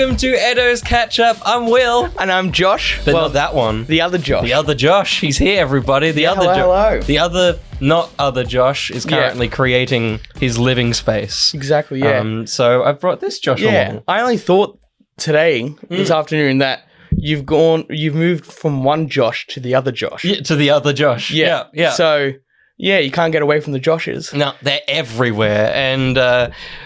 welcome to ETTO's Catch Up. I'm Will. And I'm Josh. But not that one. The other Josh. The other Josh. He's here, everybody. Hello. The other, not other Josh, is currently creating his living space. Exactly, yeah. So I've brought this Josh along. I only thought today, this afternoon, that you've moved from one Josh to the other Josh. Yeah, to the other Josh. Yeah. So, yeah, you can't get away from the Joshes. No, they're everywhere. And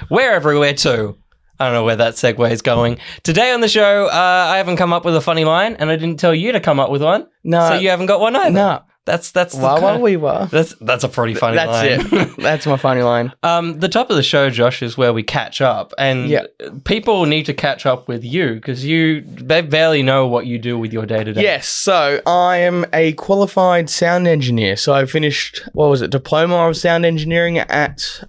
we're everywhere too. I don't know where that segue is going. Today on the show, I haven't come up with a funny line, and I didn't tell you to come up with one. No. So you haven't got one either. No. That's we were. That's a pretty funny line. That's it. That's my funny line. The top of the show, Josh, is where we catch up, and people need to catch up with you because they barely know what you do with your day to day. Yes, so I am a qualified sound engineer. So I finished diploma of sound engineering at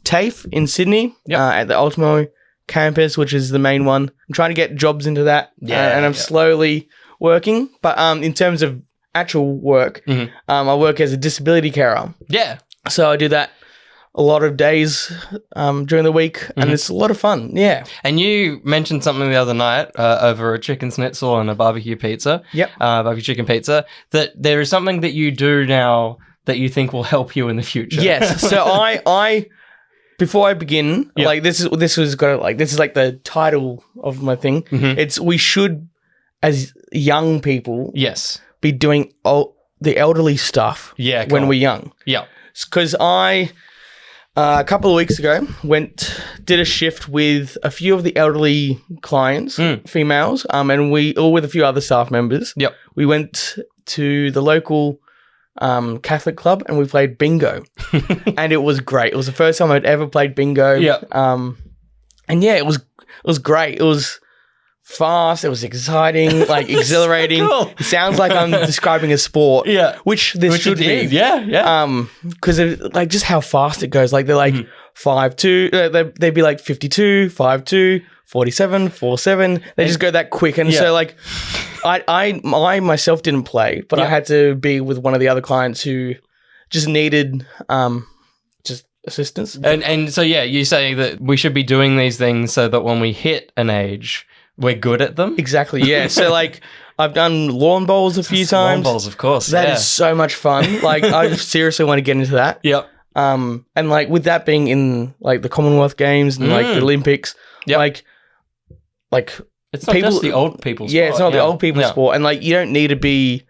TAFE in Sydney at the Ultimo campus, which is the main one. I'm trying to get jobs into that, and I'm slowly working. But in terms of actual work, I work as a disability carer. Yeah. So I do that a lot of days during the week, and it's a lot of fun. Yeah. And you mentioned something the other night over a chicken schnitzel and a barbecue pizza. Yep. Barbecue chicken pizza. That there is something that you do now that you think will help you in the future. Yes. So I before I begin, this is like the title of my thing. It's we should, as young people, be doing the elderly stuff when we're young. Yeah. Because I, a couple of weeks ago, did a shift with a few of the elderly clients, females, and with a few other staff members. Yep. We went to the local Catholic club and we played bingo. And it was great. It was the first time I'd ever played bingo. Yeah. And yeah, it was great. It was fast, it was exciting, like exhilarating. Cool. It sounds like I'm describing a sport. Yeah. Which should be. Yeah. Because like just how fast it goes. Like they're like 5-2, they'd be like 52, 5-2, 47, 4-7. They just go that quick. And so like I myself didn't play, but I had to be with one of the other clients who just needed just assistance. And so you say that we should be doing these things so that when we hit an age, we're good at them? Exactly, yeah. So, like, I've done lawn bowls a few times. Lawn bowls, of course. That is so much fun. Like, I seriously want to get into that. Yep. And, like, with that being in, like, the Commonwealth Games and, like, the Olympics, like... It's not just the old people's sport. Yeah, it's not the old people's sport. And, like, you don't need to be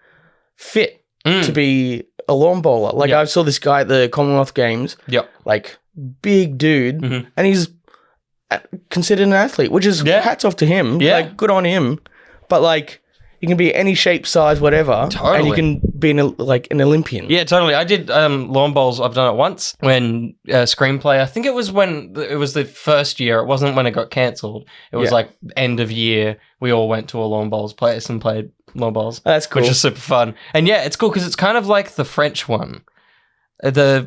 fit to be a lawn bowler. Like, I saw this guy at the Commonwealth Games. Yep. Like, big dude. And he's considered an athlete, which is hats off to him. Yeah. Like, good on him. But, like, you can be any shape, size, whatever. Totally. And you can be an Olympian. Yeah, totally. I did lawn bowls. I've done it once when Screenplay, I think it was when it was the first year. It wasn't when it got cancelled. It was like end of year. We all went to a lawn bowls place and played lawn bowls. That's cool. Which is super fun. And yeah, it's cool because it's kind of like the French one. Crochet.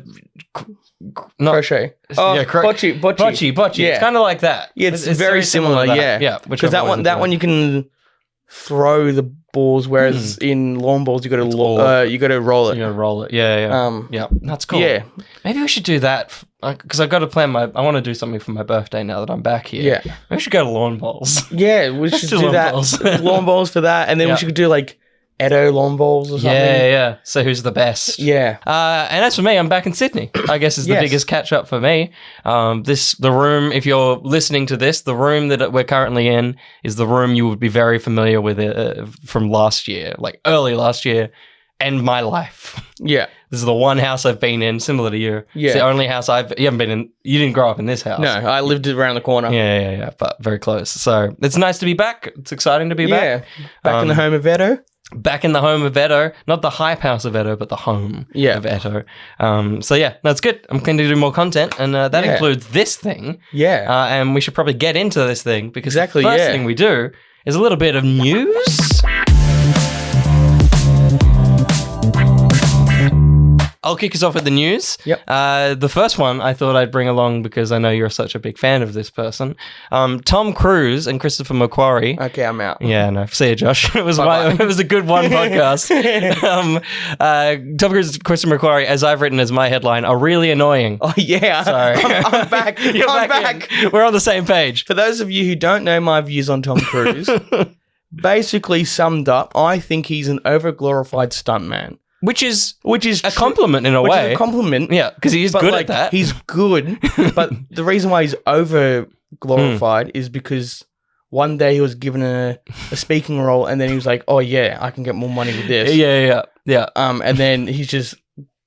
Bocce. Yeah. It's kind of like that. Yeah, it's very similar. Yeah. Because that one you can throw the balls, whereas in lawn balls you got to roll it. You got to roll it. Yeah. That's cool. Yeah. Maybe we should do that because I've got to plan I want to do something for my birthday now that I'm back here. Yeah. Maybe we should go to lawn bowls. Yeah, we should do that. Lawn bowls for that, and then we should do like ETTO lawn bowls or something. Yeah. So who's the best? Yeah. And as for me, I'm back in Sydney. I guess is the biggest catch up for me. The room, if you're listening to this, the room that we're currently in is the room you would be very familiar with from last year, like early last year, and my life. Yeah. This is the one house I've been in, similar to you. Yeah. It's the only house you haven't been in. You didn't grow up in this house. No, I lived around the corner. Yeah, but very close. So it's nice to be back. It's exciting to be back. Back in the home of ETTO. Back in the home of ETTO, not the hype house of ETTO, but the home of ETTO. So yeah, that's good. I'm going to do more content, and that includes this thing. Yeah. And we should probably get into this thing because the first thing we do is a little bit of news. I'll kick us off with the news. Yep. The first one I thought I'd bring along because I know you're such a big fan of this person. Tom Cruise and Christopher McQuarrie. Okay, I'm out. Yeah, no. See you, Josh. It was a good one podcast. Tom Cruise and Christopher McQuarrie, as I've written as my headline, are really annoying. Oh, yeah. Sorry. I'm back. I'm back. We're on the same page. For those of you who don't know my views on Tom Cruise, basically summed up, I think he's an over-glorified stuntman. Which is a true. compliment in a way. Which is a compliment. Yeah, because he is good at that. He's good, but the reason why he's over-glorified is because one day he was given a speaking role and then he was like, oh yeah, I can get more money with this. Yeah. And then he's just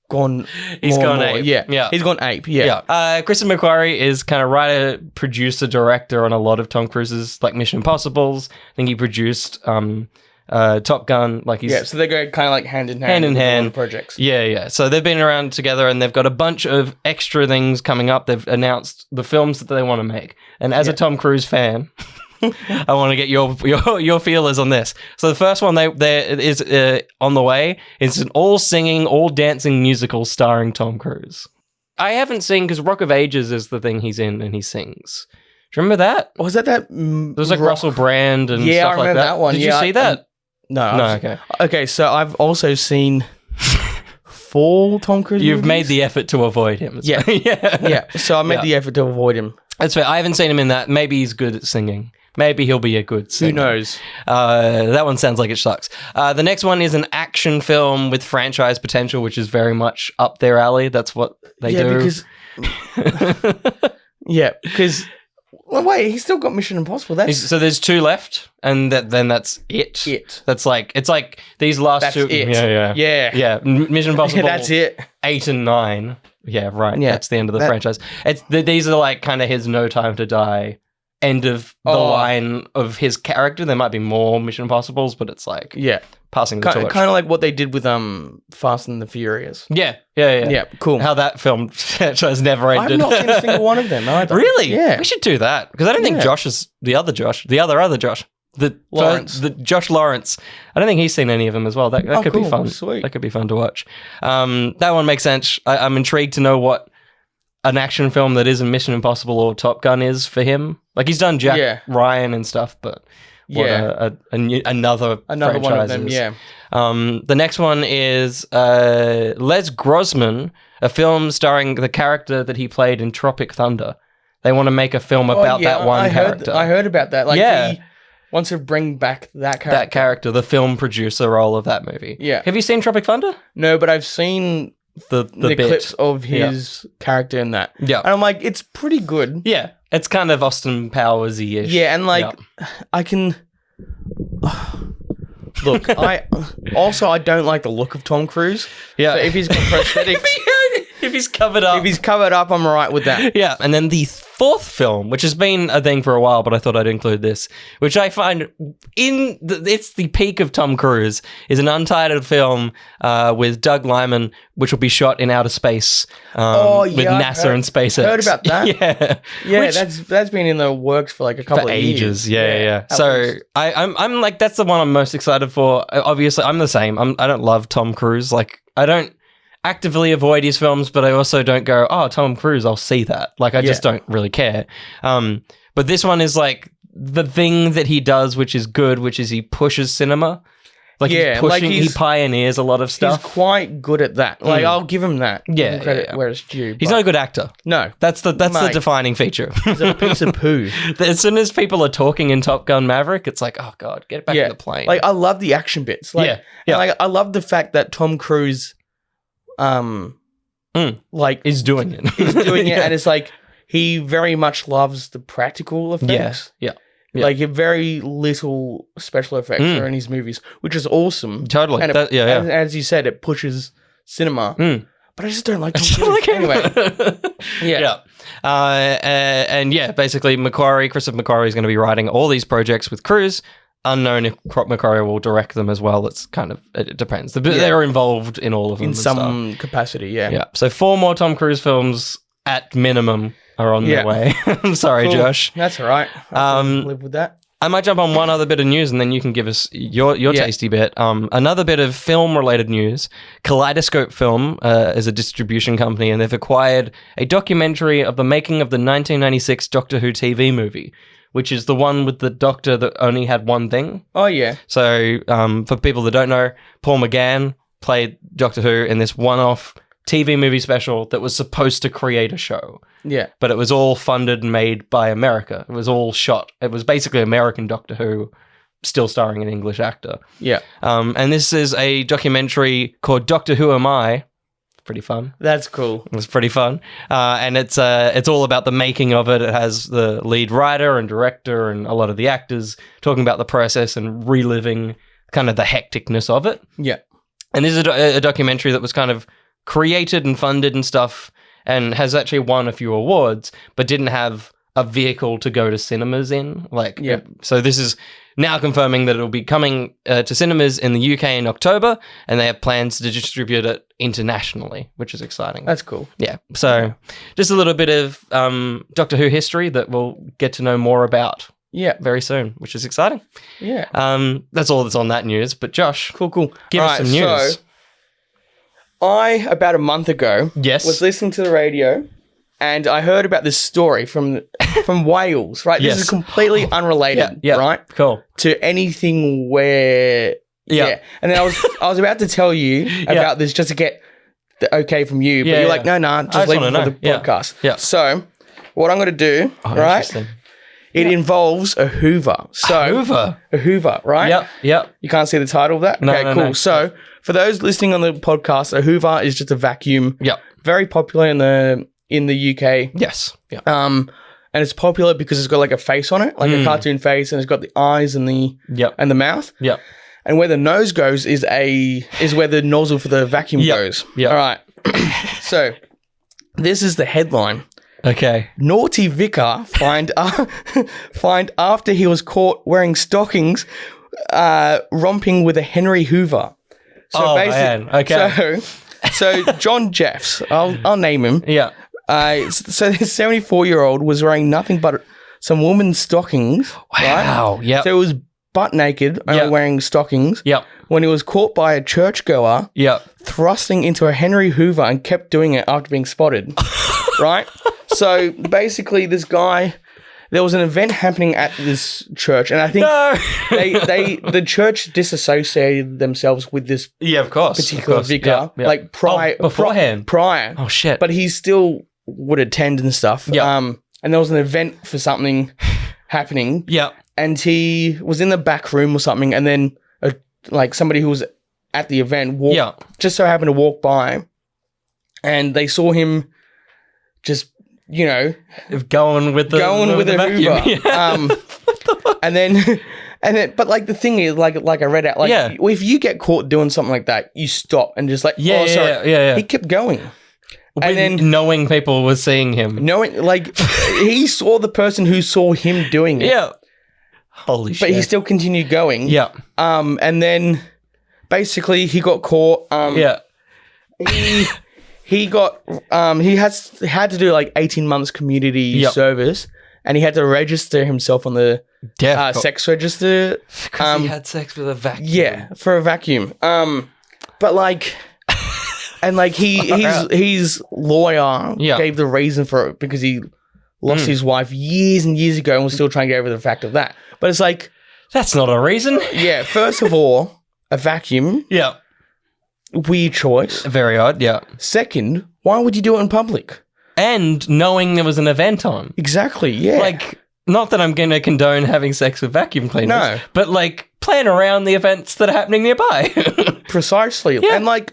gone ape. Yeah. He's gone ape. Yeah. Christopher McQuarrie is kind of writer, producer, director on a lot of Tom Cruise's like Mission Impossibles. I think he produced Top Gun. So they go kind of like hand in hand projects. Yeah. So they've been around together and they've got a bunch of extra things coming up. They've announced the films that they want to make. And as a Tom Cruise fan, I want to get your feelers on this. So the first one there is on the way. It's an all singing, all dancing musical starring Tom Cruise. I haven't seen because Rock of Ages is the thing he's in and he sings. Do you remember that? Was that? There's like Russell Brand and stuff I remember like that one. Did you see that? No. Okay. Okay, so I've also seen 4 Tom Cruise You've movies. made the effort to avoid him. Yeah. Yeah. So I made the effort to avoid him. That's fair. I haven't seen him in that. Maybe he's good at singing. Maybe he'll be a good singer. Who knows? That one sounds like it sucks. The next one is an action film with franchise potential, which is very much up their alley. That's what they do. Because... Well, wait, he's still got Mission Impossible. So there's 2 left, and then that's it. That's like it's like these last 2. It. Yeah. Mission Impossible. That's it. 8 and 9. Yeah, right. Yeah, that's the end of the franchise. These are like kind of his No Time to Die end of the line of his character. There might be more Mission Impossibles, but it's like passing the torch. Kind of like what they did with Fast and the Furious. Yeah. Cool. How that film franchise never ended. I've not seen a single one of them either. Really? Yeah. We should do that because I don't think Josh is the other Josh. The Josh Lawrence. I don't think he's seen any of them as well. That could be fun. Sweet. That could be fun to watch. That one makes sense. I'm intrigued to know what an action film that isn't Mission Impossible or Top Gun is for him. Like he's done Jack Ryan and stuff, but another franchise one of them. is. Yeah. The next one is Les Grossman, a film starring the character that he played in Tropic Thunder. They want to make a film about that one character. I heard about that. He wants to bring back that character. That character, the film producer role of that movie. Yeah. Have you seen Tropic Thunder? No, but I've seen the clips of his character in that. Yeah. And I'm like, it's pretty good. Yeah. It's kind of Austin Powers-y-ish. Yeah, and I can... Look, I don't like the look of Tom Cruise. Yeah. So if he's got prosthetics... If he's covered up. I'm all right with that. Yeah. And then the 4th film, which has been a thing for a while, but I thought I'd include this, which I find it's the peak of Tom Cruise, is an untitled film with Doug Liman, which will be shot in outer space with NASA and SpaceX. Heard about that. Yeah. That's been in the works for like a couple of ages. Yeah. So I'm like, that's the one I'm most excited for. Obviously, I'm the same. I don't love Tom Cruise. Like, I don't actively avoid his films, but I also don't go, oh, Tom Cruise, I'll see that. Like, I just don't really care. But this one is like the thing that he does, which is good, which is he pushes cinema. Like, he pioneers a lot of stuff. He's quite good at that. Like, I'll give him that. Yeah. Credit where it's due. He's not a good actor. No. That's the defining feature. He's a piece of poo. As soon as people are talking in Top Gun Maverick, it's like, oh, God, get back in the plane. Like, I love the action bits. Like, like, I love the fact that Tom Cruise... is doing it. He's doing it, and it's like he very much loves the practical effects. Yeah. Like very little special effects are in his movies, which is awesome. Totally. And as you said, it pushes cinema. But I just don't like Tom Cruise. Anyway. Basically Christopher McQuarrie is going to be writing all these projects with Cruise. Unknown if McQuarrie will direct them as well. It depends. They're involved in all of them. In some capacity, Yeah. So 4 more Tom Cruise films at minimum are on their way. I'm sorry, Josh. That's all right. I can live with that. I might jump on one other bit of news and then you can give us your tasty bit. Another bit of film-related news. Kaleidoscope Film is a distribution company, and they've acquired a documentary of the making of the 1996 Doctor Who TV movie, which is the one with the Doctor that only had one thing. Oh, yeah. So for people that don't know, Paul McGann played Doctor Who in this one-off TV movie special that was supposed to create a show. Yeah. But it was all funded and made by America. It was all shot. It was basically American Doctor Who, still starring an English actor. Yeah. And this is a documentary called Doctor Who Am I? Pretty fun. That's cool. It was pretty fun. And it's all about the making of it. It has the lead writer and director and a lot of the actors talking about the process and reliving kind of the hecticness of it. Yeah. And this is a documentary that was kind of created and funded and stuff, and has actually won a few awards, but didn't have a vehicle to go to cinemas in. So this is now confirming that it'll be coming to cinemas in the UK in October, and they have plans to distribute it internationally, which is exciting. That's cool. Yeah. So just a little bit of Doctor Who history that we'll get to know more about. Yeah, very soon, which is exciting. Yeah. That's all that's on that news. But Josh, cool. Give us some news. So I, about a month ago, was listening to the radio and I heard about this story from Wales, right? This is completely unrelated, right? Cool. To anything where... Yeah. And then I was about to tell you about this just to get the okay from you, but you're like, no, just leave it for the podcast. Yeah. So what I'm going to do, right? It involves a Hoover. So a Hoover, right? Yep. You can't see the title of that? No, okay, cool. So for those listening on the podcast, a Hoover is just a vacuum. Yep. Very popular in the UK. Yes. Yeah. And it's popular because it's got like a face on it, like a cartoon face, and it's got the eyes and the mouth. Yep. And where the nose goes is where the nozzle for the vacuum goes. Yeah. All right. So this is the headline. Okay. Naughty vicar fined after he was caught wearing stockings, romping with a Henry Hoover. So man. Okay. So John Jeffs, I'll name him. Yeah. So this 74-year-old was wearing nothing but some woman's stockings. Wow. Right? Yeah. So he was butt naked, only wearing stockings. Yep. When he was caught by a churchgoer. Yep. Thrusting into a Henry Hoover and kept doing it after being spotted. Right? So basically, this guy, there was an event happening at this church, and I think the church disassociated themselves with this particular vicar, like beforehand. Prior. Oh shit! But he still would attend and stuff. Yeah. And there was an event for something happening. Yeah. And he was in the back room or something, and then like somebody who was at the event just so happened to walk by, and they saw him just. Going with the vacuum. Hoover. And then, but like the thing is, like I read out, if you get caught doing something like that, you stop and just He kept going. And then knowing people were seeing him. He saw the person who saw him doing it. Yeah. Holy shit. But he still continued going. Yeah. And then basically he got caught. He got he had to do like 18 months community service, and he had to register himself on the sex register because he had sex with a vacuum. Yeah, for a vacuum. But like, and like his lawyer gave the reason for it because he lost his wife years and years ago and was still trying to get over the fact of that. But it's like that's not a reason. Yeah, first of all, a vacuum. Yeah. Weird choice. Very odd, yeah. Second, why would you do it in public? And knowing there was an event on. Exactly, yeah. Like, not that I'm going to condone having sex with vacuum cleaners, but like, plan around the events that are happening nearby. Precisely. Yeah. And like,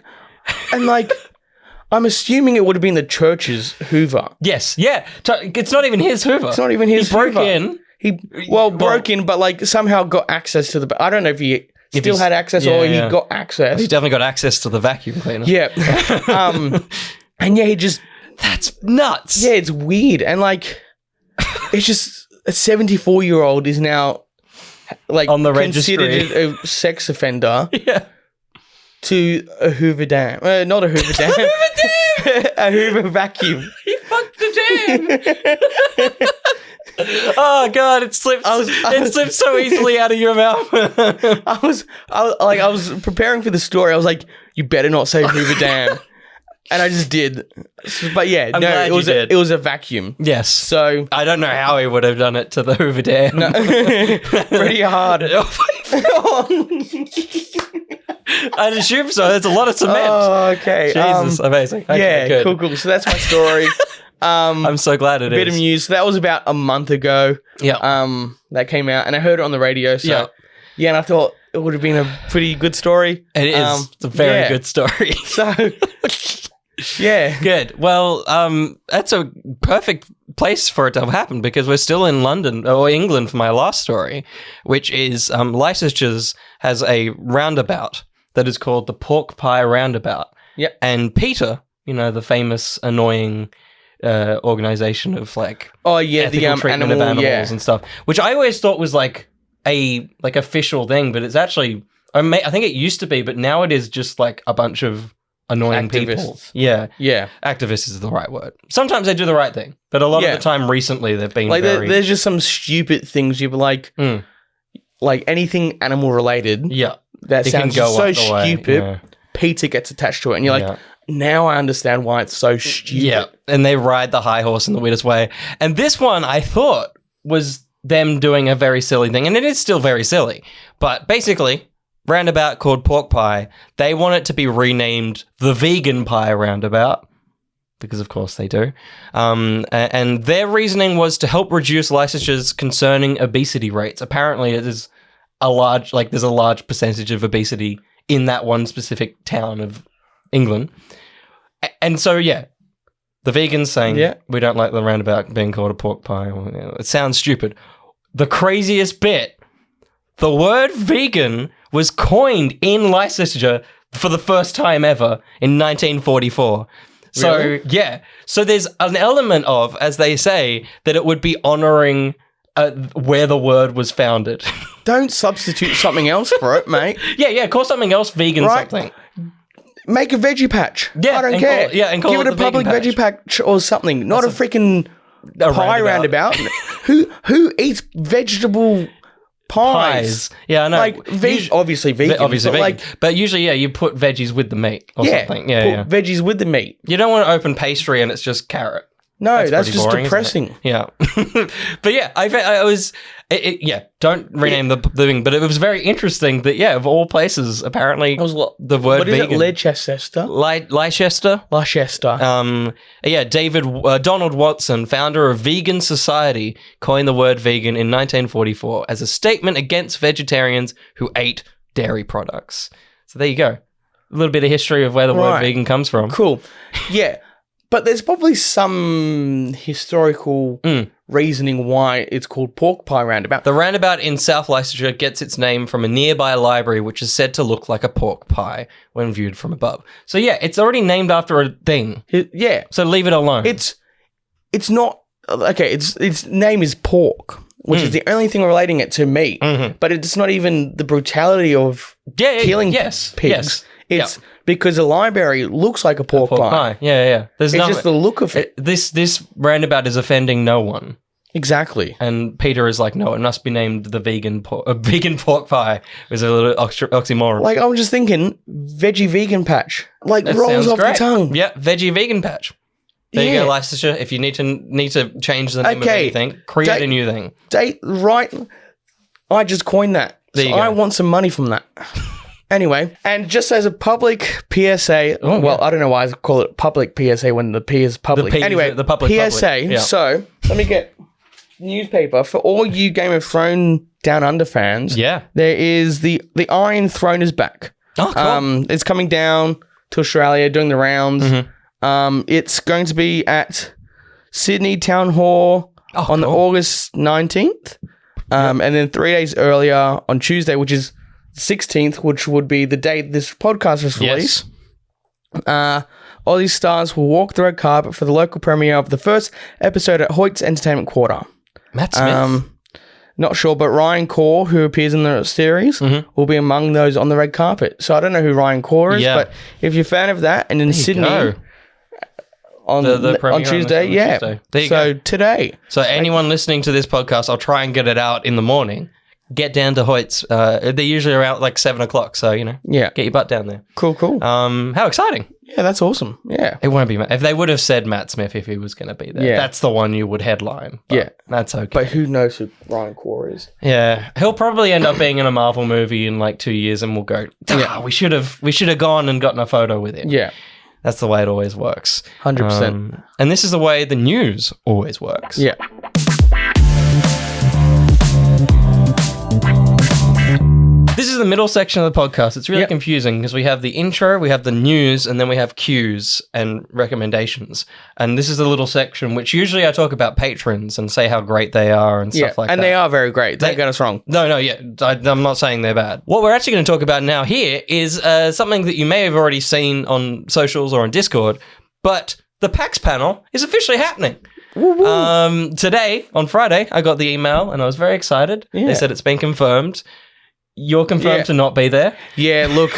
I'm assuming it would have been the church's Hoover. Yes, yeah. It's not even his Hoover. It's not even his Hoover. He broke in. But like somehow got access to the... I don't know if he... Still had access or he got access. He definitely got access to the vacuum cleaner. Yeah. And yeah, he just... That's nuts. Yeah, it's weird. And like, it's just a 74-year-old is now like on the considered registry. A sex offender. Yeah. To a Hoover dam. Not a Hoover dam. A Hoover dam! A Hoover vacuum. He fucked the dam! Oh God! It slipped. It slipped so easily out of your mouth. I was preparing for the story. I was like, "You better not say Hoover Dam," and I just did. But yeah, it was a vacuum. Yes. So I don't know how he would have done it to the Hoover Dam. No, pretty hard. I'd assume so. There's a lot of cement. Oh, okay. Jesus, amazing. Okay, yeah, good. Cool. So that's my story. I'm so glad it is. Bit of news. So that was about a month ago. Yeah. That came out, and I heard it on the radio. So yeah, and I thought it would have been a pretty good story. It is. It's a very good story. So yeah, good. Well, that's a perfect place for it to have happened because we're still in London or England for my last story, which is Leicester's has a roundabout that is called the Pork Pie Roundabout. Yep. And Peter, the famous annoying organization of ethical treatment of animals and stuff, which I always thought was like a official thing, but it's actually I think it used to be, but now it is just like a bunch of annoying people. Yeah. Activists is the right word. Sometimes they do the right thing, but a lot of the time recently they've been there's just some stupid things you'd be like anything animal related. Yeah. That sounds so stupid. Yeah. Peter gets attached to it, and you're like, now I understand why it's so stupid. Yeah, and they ride the high horse in the weirdest way. And this one, I thought, was them doing a very silly thing, and it is still very silly. But basically, roundabout called Pork Pie, they want it to be renamed the Vegan Pie Roundabout, because of course they do. And their reasoning was to help reduce Leicester's concerning obesity rates. Apparently, it is there's a large percentage of obesity in that one specific town of England. And so, the vegans saying, we don't like the roundabout being called a pork pie. It sounds stupid. The craziest bit, the word vegan was coined in Leicester for the first time ever in 1944. Really? So, so there's an element of, as they say, that it would be honouring where the word was founded. Don't substitute something else for it, mate. Call something else vegan something. Make a veggie patch. I don't care. And call Give it a public veggie patch or something. Not a freaking pie roundabout. Who eats vegetable pies? Yeah, I know. Obviously vegan. Obviously vegan. But usually, you put veggies with the meat or something. Put veggies with the meat. You don't want to open pastry and it's just carrot. No, that's just boring, depressing. Yeah. But I was... don't rename the thing, but it was very interesting that, of all places, apparently the word vegan... What is it, Leicester? Leicester. Donald Watson, founder of Vegan Society, coined the word vegan in 1944 as a statement against vegetarians who ate dairy products. So there you go. A little bit of history of where the word vegan comes from. Cool. Yeah. But there's probably some historical reasoning why it's called Pork Pie Roundabout. The roundabout in South Leicestershire gets its name from a nearby library which is said to look like a pork pie when viewed from above. So it's already named after a thing. So leave it alone. It's not... Okay, its name is pork, which is the only thing relating it to meat. Mm-hmm. But it's not even the brutality of killing pigs. Yes. It's because a library looks like a pork pie. Yeah. It's just the look of it. This roundabout is offending no one. Exactly. And Peter is like, no, it must be named the vegan pork pie. It was a little oxymoron. Like, I'm just thinking, veggie vegan patch. Like, that rolls off the tongue. Yeah, veggie vegan patch. There you go, Leicestershire. If you need to change the name of anything, create a new thing. Right. I just coined that. So I want some money from that. Anyway, and just as a public PSA, I don't know why I call it public PSA when the P is public. The public PSA. Yeah. So let me get newspaper for all you Game of Thrones Down Under fans. Yeah, there is the Iron Throne is back. Oh, cool. It's coming down to Australia, doing the rounds. Mm-hmm. It's going to be at Sydney Town Hall on August 19th, and then 3 days earlier on Tuesday, which is 16th, which would be the date this podcast was released. Aussie stars will walk the red carpet for the local premiere of the first episode at Hoyt's Entertainment Quarter. Matt Smith? Not sure, but Ryan Corr, who appears in the series, will be among those on the red carpet. So I don't know who Ryan Corr is, but if you're a fan of that, and in Sydney, on Tuesday. Tuesday. There you go. Today. So anyone listening to this podcast, I'll try and get it out in the morning. Get down to Hoyt's. They're usually around like 7 o'clock. So, get your butt down there. Cool. How exciting. Yeah, that's awesome. Yeah. It won't be, if they would have said Matt Smith if he was going to be there. Yeah. That's the one you would headline. That's okay. But who knows who Ryan Core is? Yeah. He'll probably end up being in a Marvel movie in like 2 years and we'll go, we should have gone and gotten a photo with him. Yeah. That's the way it always works. 100%. And this is the way the news always works. Yeah. This is the middle section of the podcast. It's really confusing because we have the intro, we have the news, and then we have cues and recommendations. And this is the little section which usually I talk about patrons and say how great they are and stuff like that. And they are very great. Don't get us wrong. No, I'm not saying they're bad. What we're actually going to talk about now here is something that you may have already seen on socials or on Discord, but the PAX panel is officially happening. Woo-woo. Today, on Friday, I got the email and I was very excited. Yeah. They said it's been confirmed. You're confirmed to not be there? Yeah, look,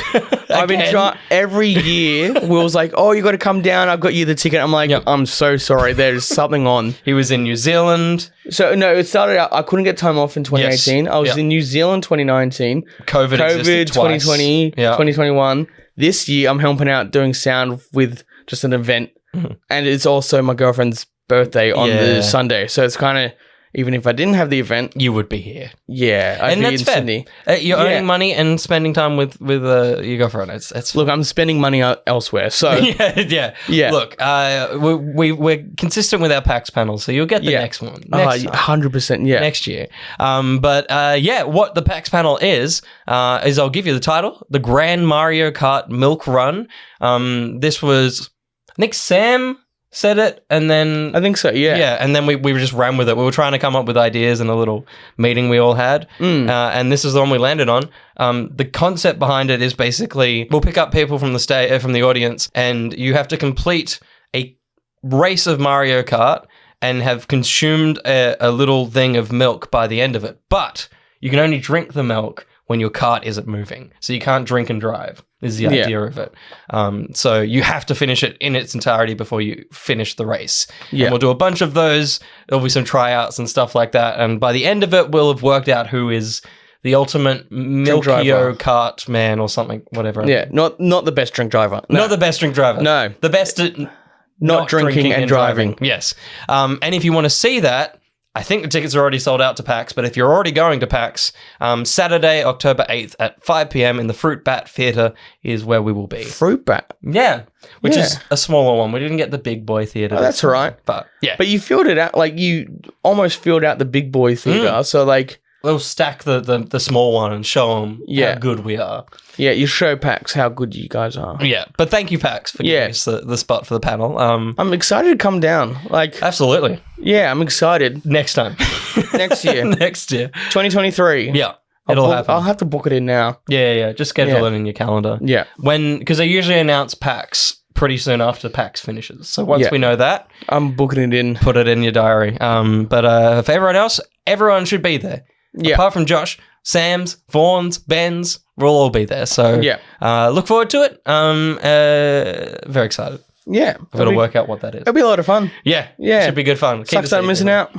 I've been trying every year. Will's like, oh, you got to come down. I've got you the ticket. I'm like, I'm so sorry. There's something on. He was in New Zealand. So, no, it started out, I couldn't get time off in 2018. Yes. I was in New Zealand 2019. COVID 2020, 2021. This year, I'm helping out doing sound with just an event. Mm-hmm. And it's also my girlfriend's birthday on the Sunday. So it's kind of... Even if I didn't have the event, you would be here. Yeah, I'd be in Sydney. You're earning money and spending time with your girlfriend. It's look, I'm spending money elsewhere. So yeah. Look, we're consistent with our PAX panel, so you'll get the next one. 100%. Yeah, next year. What the PAX panel is I'll give you the title: the Grand Mario Kart Milk Run. This was, I think Sam said it, and then... I think so, yeah. Yeah, and then we just ran with it. We were trying to come up with ideas in a little meeting we all had, and this is the one we landed on. The concept behind it is basically, we'll pick up people from the audience, and you have to complete a race of Mario Kart and have consumed a little thing of milk by the end of it. But you can only drink the milk when your cart isn't moving. So you can't drink and drive, is the idea of it. So you have to finish it in its entirety before you finish the race. Yeah. And we'll do a bunch of those. There'll be some tryouts and stuff like that. And by the end of it, we'll have worked out who is the ultimate Milkio kart man or something, whatever. Yeah, not the best drink driver. No. Not the best drink driver. No. The best at not drinking and driving. Yes. And if you want to see that, I think the tickets are already sold out to PAX, but if you're already going to PAX, Saturday, October 8th at 5 p.m. in the Fruit Bat Theatre is where we will be. Fruit Bat? Yeah, which is a smaller one. We didn't get the big boy theatre. Oh, that's all right. But yeah. But you filled it out, like you almost filled out the big boy theatre, so like... We'll stack the small one and show them how good we are. Yeah, you show PAX how good you guys are. Yeah, but thank you, PAX, for giving us the spot for the panel. I'm excited to come down. Like, absolutely. Yeah, I'm excited. Next time. Next year. Next year. 2023. Yeah. It'll happen. I'll have to book it in now. Yeah. Just schedule it in your calendar. Yeah. Because they usually announce PAX pretty soon after PAX finishes. So once we know that, I'm booking it in. Put it in your diary. But for everyone else, everyone should be there. Yeah. Apart from Josh, Sam's, Vaughn's, Ben's, we'll all be there. So look forward to it. Very excited. Yeah. I've got to work out what that is. It'll be a lot of fun. Yeah. Should be good fun. Sucks that I'm missing out.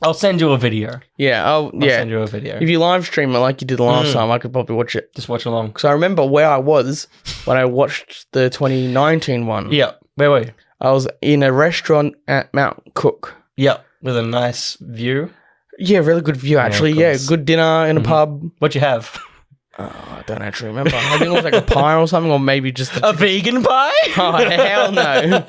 I'll send you a video. Yeah. I'll send you a video. If you live stream it like you did the last time, I could probably watch it. Just watch along. Because I remember where I was when I watched the 2019 one. Yeah. Where were you? I was in a restaurant at Mount Cook. Yeah. With a nice view. Yeah, really good view, actually. Yeah, good dinner in a pub. What'd you have? I don't actually remember. I think it was like a pie or something, or maybe just a vegan pie? Oh, hell no.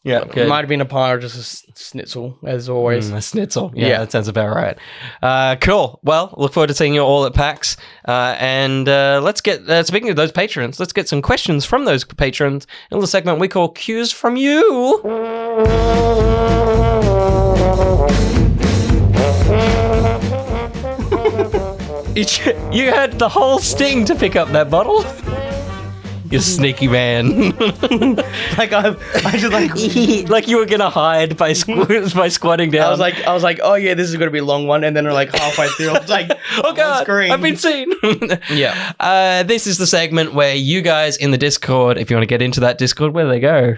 It might have been a pie or just a schnitzel, as always. A schnitzel. Yeah, that sounds about right. Cool. Well, look forward to seeing you all at PAX. And let's get, speaking of those patrons, let's get some questions from those patrons in a little segment we call Cues from You. You had the whole sting to pick up that bottle. You sneaky man. Like I just like you were gonna hide by squatting down. I was like, oh yeah, this is gonna be a long one, and then like halfway through, I was like, oh god, I've been seen. Yeah. This is the segment where you guys in the Discord, if you want to get into that Discord, where do they go?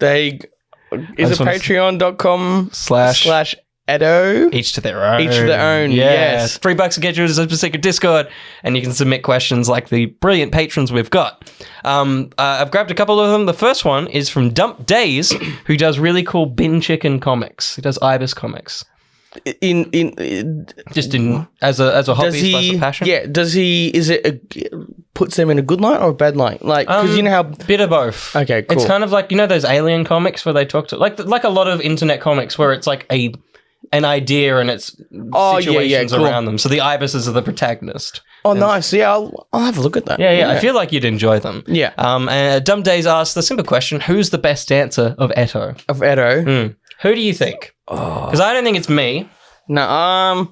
Is it patreon.com/ETTO? Each to their own. Each to their own, yes. $3 to get you to a secret Discord, and you can submit questions like the brilliant patrons we've got. I've grabbed a couple of them. The first one is from Dump Days, who does really cool bin chicken comics. He does Ibis comics. As a hobby slash a passion. Yeah, puts them in a good light or a bad light? Like, because you know how bit of both. Okay, cool. It's kind of like, those alien comics where they talk to like a lot of internet comics where it's like an idea and it's situations around them. So the ibises are the protagonist. Oh, nice. Yeah, I'll have a look at that. Yeah. I feel like you'd enjoy them. Yeah. And Dumb Days asks the simple question: who's the best dancer of ETTO? Who do you think? Because I don't think it's me. No.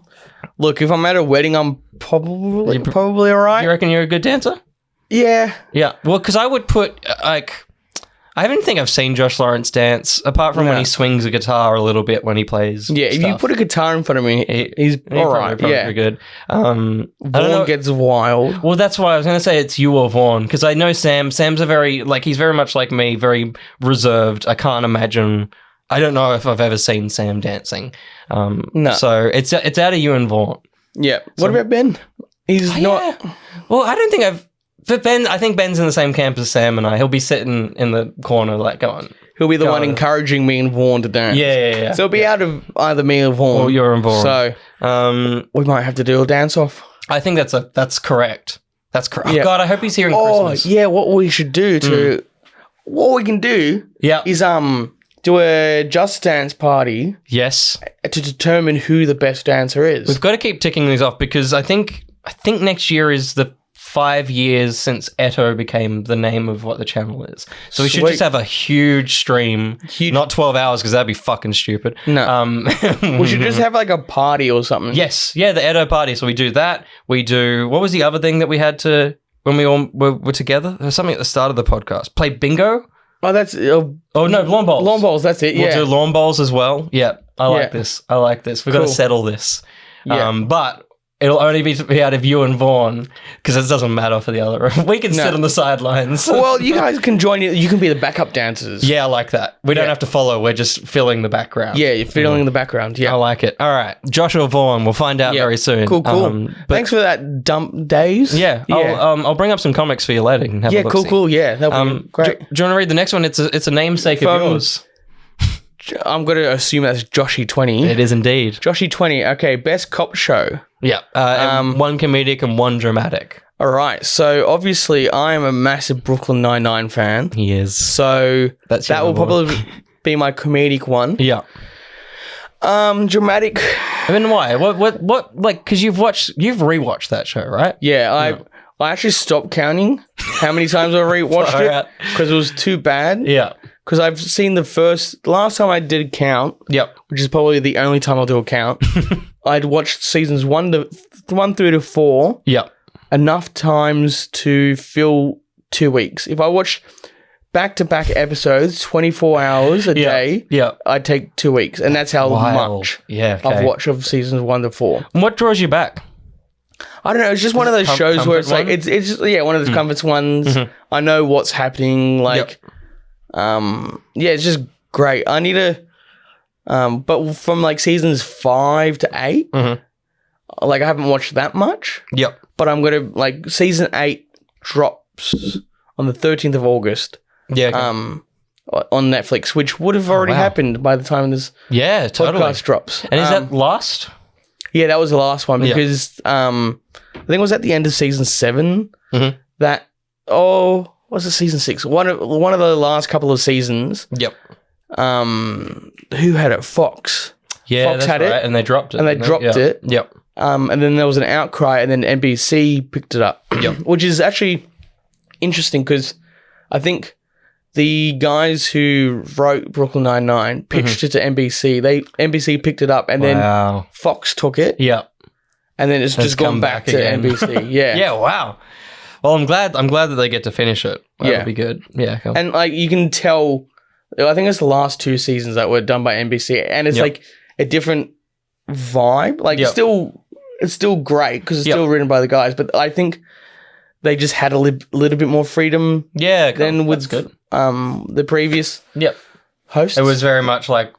Look, if I'm at a wedding, I'm probably all right. You reckon you're a good dancer? Yeah. Yeah. Well, because I would put I don't think I've seen Josh Lawrence dance apart from when he swings a guitar a little bit when he plays. Yeah, if you put a guitar in front of me, he's all right. Probably good. Vaughn gets wild. Well, that's why I was going to say it's you or Vaughn, because I know Sam. Sam's he's very much like me, very reserved. I can't imagine. I don't know if I've ever seen Sam dancing. No. So it's out of you and Vaughn. Yeah. What about Ben? He's not. Yeah. Well, I don't think But Ben, I think Ben's in the same camp as Sam and I. He'll be sitting in the corner like, go on. He'll be the one encouraging me and Vaughn to dance. Yeah. So it'll be out of either me or Vaughn. Or you're and Vaughn. So we might have to do a dance-off. I think that's correct. That's correct. Yeah. Oh, God, I hope he's here in Christmas. Yeah, what we should do what we can do is do a Just Dance party. Yes. To determine who the best dancer is. We've got to keep ticking these off because I think next year is the 5 years since ETTO became the name of what the channel is. So we should just have a huge stream. Not 12 hours because that'd be fucking stupid. No. We should just have like a party or something. Yes. Yeah, the ETTO party. So we do that. We do... What was the other thing that we had to... When we all were together? There was something at the start of the podcast. Play bingo? Oh, that's... no, lawn bowls. Lawn bowls, that's it, We'll do lawn bowls as well. Yeah, I like this. We've got to settle this. Yeah. But it'll only be out of you and Vaughn because it doesn't matter for the other. We can sit on the sidelines. Well, you guys can join. You can be the backup dancers. Yeah, I like that. We don't have to follow. We're just filling the background. Yeah, you're filling the background. Yeah, I like it. All right, Josh or Vaughn, we'll find out very soon. Cool. Thanks for that, Dump Days. Yeah. I'll bring up some comics for you later. And have a look. Cool. Yeah, that'll be great. Do you want to read the next one? It's a namesake of yours. I'm going to assume that's Joshy20. It is indeed. Joshy20. Okay, best cop show. Yeah. One comedic and one dramatic. All right. So, obviously, I am a massive Brooklyn Nine-Nine fan. He is. So, that will probably be my comedic one. Yeah. Dramatic. I mean, why? What, like, because you've rewatched that show, right? Yeah, I actually stopped counting how many times I rewatched it because it was too bad. Yeah. Because I've seen last time I did a count, which is probably the only time I'll do a count, I'd watched seasons 1 through to 4 enough times to fill 2 weeks. If I watched back-to-back episodes, 24 hours a day, I'd take 2 weeks. And that's how much I've watched of seasons 1 to 4. And what draws you back? I don't know. It's just one of those shows where it's like, it's just, one of those comfort ones. Mm-hmm. I know what's happening. Like... it's just great. I need to, but from like seasons 5 to 8, like I haven't watched that much. Yep. But I'm gonna season 8 drops on the 13th of August. Yeah. Okay. On Netflix, which would have already happened by the time this podcast drops. And is that last? Yeah, that was the last one because I think it was at the end of season 7 that what's the season 6? One of the last couple of seasons. Yep. Who had it? Fox. Yeah, Fox had it, and they dropped it. It. Yep. And then there was an outcry, and then NBC picked it up. Yep. Which is actually interesting because I think the guys who wrote Brooklyn Nine-Nine pitched it to NBC. NBC picked it up, and then Fox took it. Yep. And then it's just gone back to NBC. Yeah. Yeah. Wow. Well, I'm glad that they get to finish it. That'll be good. Yeah, cool. And you can tell, I think it's the last 2 seasons that were done by NBC, and it's like a different vibe. Like it's still great because it's still written by the guys, but I think they just had a little bit more freedom. Yeah, than with the previous. Yep. hosts. It was very much like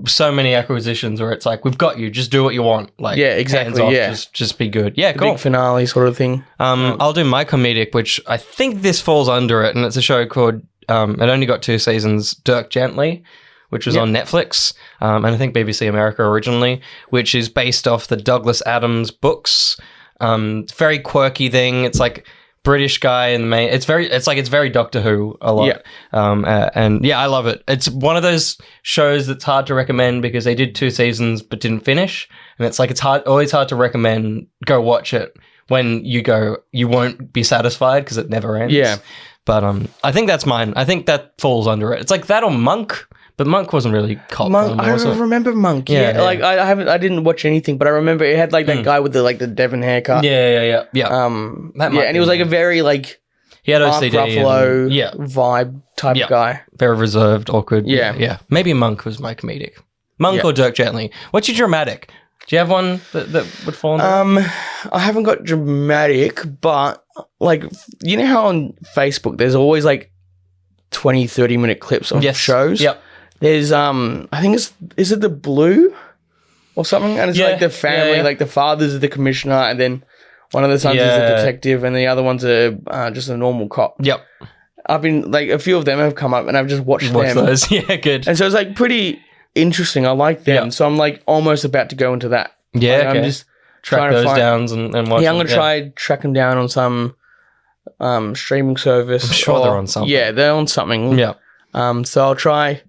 so many acquisitions where it's like, we've got you, just do what you want. Like, yeah, exactly. Hands off, just be good. Yeah, cool. Big finale sort of thing. I'll do my comedic, which I think this falls under it, and it's a show called, it only got 2 seasons, Dirk Gently, which was on Netflix, and I think BBC America originally, which is based off the Douglas Adams books. Very quirky thing. It's like British guy in the main. It's very Doctor Who a lot. Yeah. And yeah, I love it. It's one of those shows that's hard to recommend because they did 2 seasons but didn't finish, and it's like always hard to recommend. Go watch it when you go. You won't be satisfied because it never ends. Yeah. But I think that's mine. I think that falls under it. It's like that or Monk. But Monk wasn't really cult. I remember Monk. Yeah. Like I didn't watch anything, but I remember it had like that guy with the Devon haircut. Yeah. And he was like a very like he had Mark OCD Ruffalo vibe type guy. Very reserved, awkward. Yeah. Maybe Monk was my comedic. Monk or Dirk Gently. What's your dramatic? Do you have one that would fall under? I haven't got dramatic, but like you know how on Facebook there's always like 20, 30-minute clips of shows. Yep. There's I think is it The Blue or something? And it's like the family, like the father's the commissioner, and then one of the sons is a detective, and the other one's just a normal cop. Yep. I've been like a few of them have come up, and I've just watched them. Those. Yeah, good. And so it's like pretty interesting. I like them, so I'm like almost about to go into that. Yeah, like, okay. I'm just track those down and watch. Yeah, I'm gonna try track them down on some streaming service. I'm sure they're on something. Yeah, they're on something. Yeah. So I'll try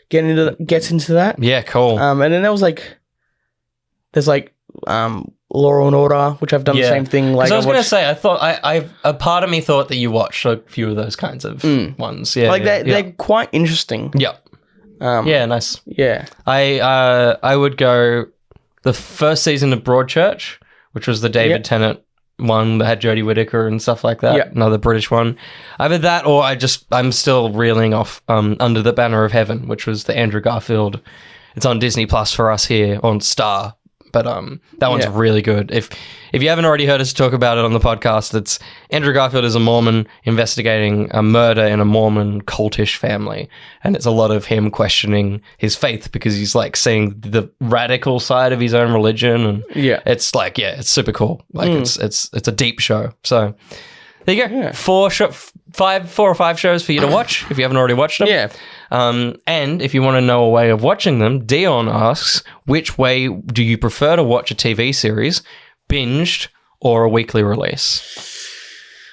get into that. Yeah, cool. And then there was like, there's like Law and Order, which I've done the same thing. Like I was gonna say, I thought a part of me thought that you watched a few of those kinds of ones. Yeah, like they're quite interesting. Yeah. Yeah, nice. Yeah. I would go the first season of Broadchurch, which was the David Tennant one that had Jodie Whittaker and stuff like that. Yep. Another British one. Either that or I'm still reeling off Under the Banner of Heaven, which was the Andrew Garfield. It's on Disney Plus for us here on Star. But that one's really good. If you haven't already heard us talk about it on the podcast, it's Andrew Garfield is a Mormon investigating a murder in a Mormon cultish family, and it's a lot of him questioning his faith because he's like seeing the radical side of his own religion, and it's like it's super cool. Like it's a deep show. So there you go. Yeah. 4 or 5 shows for you to watch if you haven't already watched them. Yeah. And if you want to know a way of watching them, Dion asks, which way do you prefer to watch a TV series, binged or a weekly release?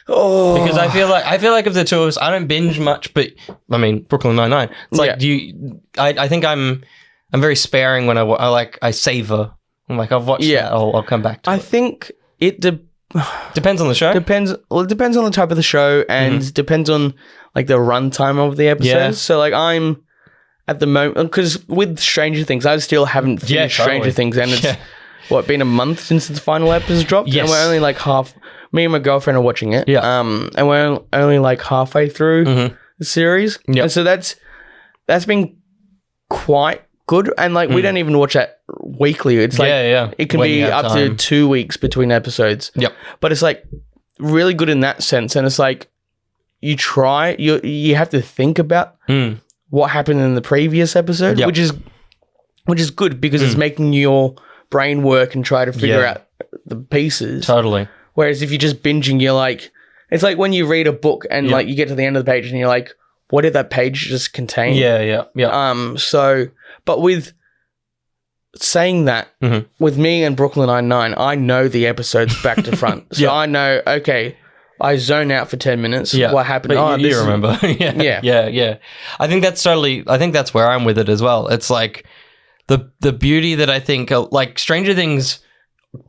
Oh, because I feel like of the two of us, I don't binge much, but I mean Brooklyn Nine-Nine. It's like I think I'm very sparing when I savor. I'm like I've watched that. I'll come back to it. I think it depends on the show. It depends on the type of the show, and depends on like the runtime of the episodes. Yeah. So like I'm at the moment, because with Stranger Things, I still haven't finished Stranger Things, and it's been a month since the final episode dropped, and we're only like half. Me and my girlfriend are watching it, and we're only like halfway through the series, and so that's been quite good, and like we don't even watch that weekly. It's like it can be up to 2 weeks between episodes. Yep. But it's like really good in that sense, and it's like you have to think about what happened in the previous episode, which is good because it's making your brain work and try to figure out the pieces. Totally. Whereas if you're just binging, you're like, it's like when you read a book and like you get to the end of the page and you're like, what did that page just contain? Yeah. So, but with saying that, with me and Brooklyn Nine-Nine, I know the episodes back to front. So I know, okay, I zone out for 10 minutes. Yeah. What happened? But you remember. Yeah. I think that's where I'm with it as well. It's like the beauty that I think, like Stranger Things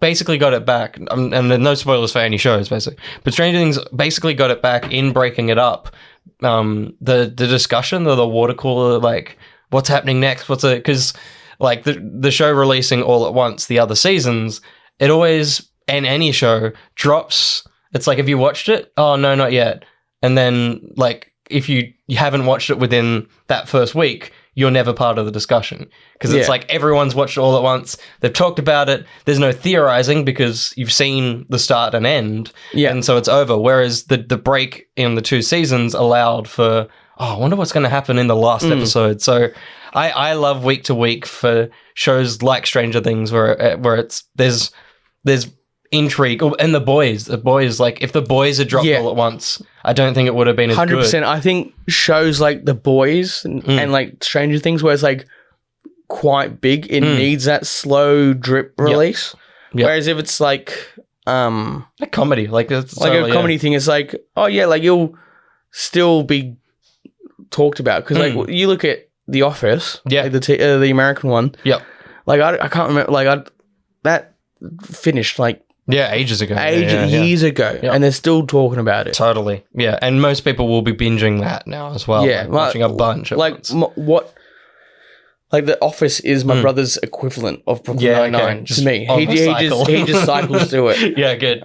basically got it back, and there's no spoilers for any shows, basically. But Stranger Things basically got it back in breaking it up. The discussion, the water cooler, like what's happening next? Because like the show releasing all at once, the other seasons, it always, and any show drops. It's like, have you watched it? Oh no, not yet. And then like if you haven't watched it within that first week, you're never part of the discussion, because it's like everyone's watched it all at once. They've talked about it. There's no theorizing because you've seen the start and end. Yeah. And so it's over. Whereas the break in the 2 seasons allowed for, I wonder what's going to happen in the last episode. So I love week to week for shows like Stranger Things where it's there's intrigue. And the boys, like if the boys had dropped all at once, I don't think it would have been as 100%. Good. I think shows like The Boys and like Stranger Things where it's like quite big, it needs that slow drip release. Yep. Whereas if it's like a comedy, like a comedy thing, it's like, oh yeah, like you'll still be talked about because like you look at The Office, like the American one, like I can't remember, like that finished like ages ago, years ago, and they're still talking about it. Totally, and most people will be binging that now as well, watching a bunch. What. Like The Office is my brother's equivalent of Brooklyn Nine-Nine to me. He just cycles through it. Yeah, good.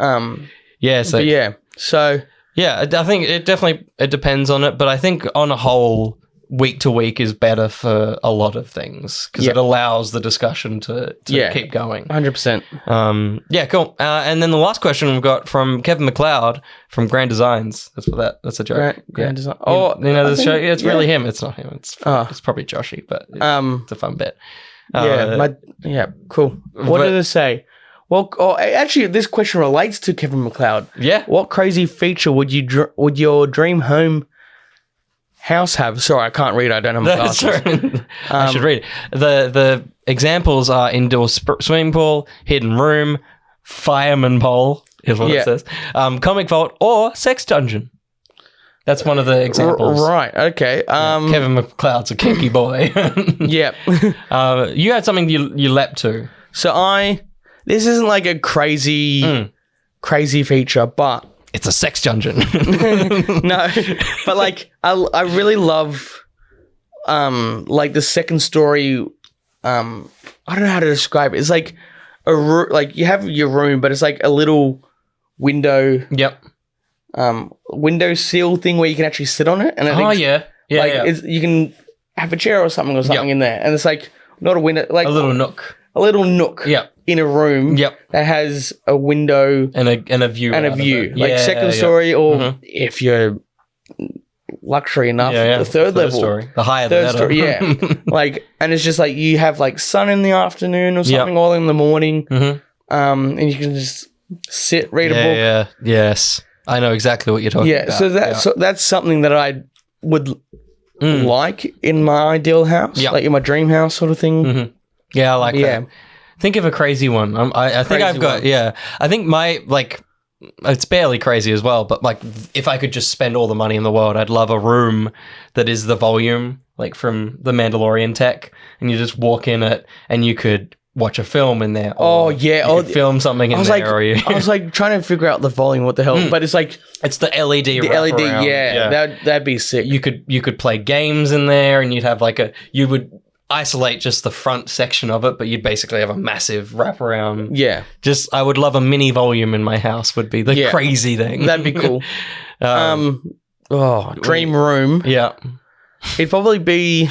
So I think it depends on it, but I think on a whole, week to week is better for a lot of things because it allows the discussion to keep going. 100%. Cool. And then the last question we've got from Kevin McLeod from Grand Designs. That's a joke. Grand Design. Oh, the show. Yeah, it's really him. It's not him. It's probably Joshy, but it's a fun bit. Cool. What did it say? Well, actually, this question relates to Kevin McLeod. Yeah. What crazy feature would your dream home house have? Sorry, I can't read. I don't have my glasses. I should read. The examples are indoor swimming pool, hidden room, fireman pole is what it says, comic vault, or sex dungeon. That's one of the examples. Right. Okay. Kevin McLeod's a kinky boy. Yep. You had something you leapt to. So this isn't like a crazy feature, but it's a sex dungeon. No, but like I really love like the second story. I don't know how to describe it. It's like like you have your room, but it's like a little window. Yep. Window sill thing where you can actually sit on it, and you can have a chair or something in there, and it's like not a window, like a little nook. Yep. In a room that has a window and a view. Like second story, or if you're luxury enough, the third level. Story. The higher the better. Story, like, and it's just like you have like sun in the afternoon or something, all in the morning, and you can just sit, read a book. Yeah, yes. I know exactly what you're talking about. So that's something that I would like in my ideal house, like in my dream house sort of thing. Yeah, I like that. Think of a crazy one. I think I've got, I think my, like, it's barely crazy as well, but like if I could just spend all the money in the world, I'd love a room that is the volume, like from the Mandalorian tech, and you just walk in it and you could watch a film in there. Film something in there. I was like trying to figure out the volume, what the hell, but it's like it's the LED. The LED, that'd be sick. You could play games in there, and you'd have you would isolate just the front section of it, but you'd basically have a massive wraparound. Yeah. I would love a mini volume in my house would be the crazy thing. That'd be cool. Dream room. Yeah. It'd probably be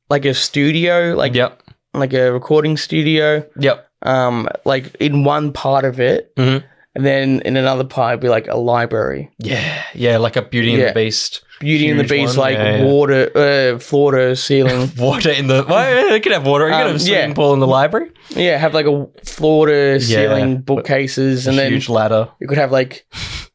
like a studio, like a recording studio. Yep. Like in one part of it, and then in another part it'd be like a library. Yeah, like a Beauty and the Beast. Beauty and the Beast, water, floor to ceiling. Water in the... Well, you could have water. You could have a swimming pool in the library. Yeah, have like a floor to ceiling bookcases. And then huge ladder. You could have like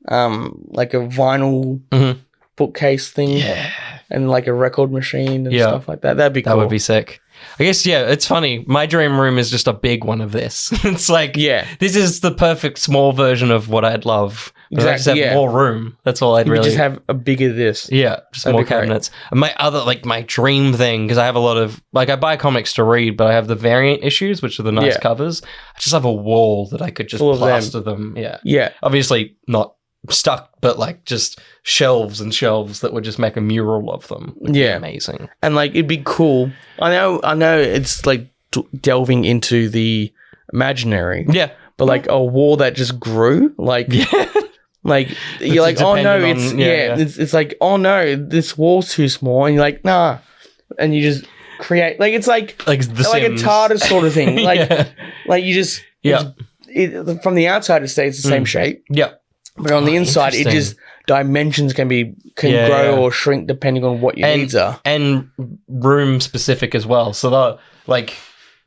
a vinyl bookcase thing. Yeah. And like a record machine and stuff like that. That'd be cool. That would be sick. I guess, it's funny. My dream room is just a big one of this. It's like, this is the perfect small version of what I'd love. Exactly, I just have more room. That's all I'd really... just have a bigger this. Yeah, just more cabinets. And my other, my dream thing, because I have a lot of... I buy comics to read, but I have the variant issues, which are the nice covers. I just have a wall that I could just plaster them. Yeah. Yeah. Obviously not stuck, but just shelves and shelves that would just make a mural of them. Would be amazing. And it'd be cool. I know it's delving into the imaginary. Yeah. But a wall that just grew, you're like, oh no, it's like, oh no, this wall's too small, and you're like, nah, and you just create it's like a TARDIS sort of thing, you just from the outside it stays the same shape, but on the inside it dimensions can grow or shrink depending on what your needs are. And room specific as well. So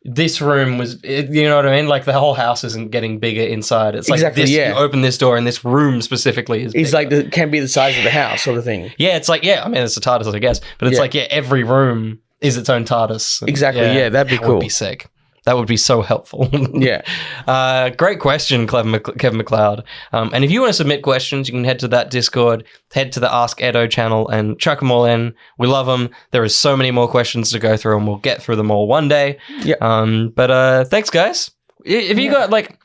this room was, you know what I mean? Like the whole house isn't getting bigger inside. It's like this, you open this door and this room specifically is bigger. Like can be the size of the house sort of thing. Yeah, it's like, I mean, it's a TARDIS, I guess. But it's every room is its own TARDIS. Exactly, that'd be cool. That would be sick. That would be so helpful. Great question, Kevin McLeod. And if you want to submit questions, you can head to that Discord, head to the Ask ETTO channel and chuck them all in. We love them. There is so many more questions to go through and we'll get through them all one day. But thanks, guys. If you got like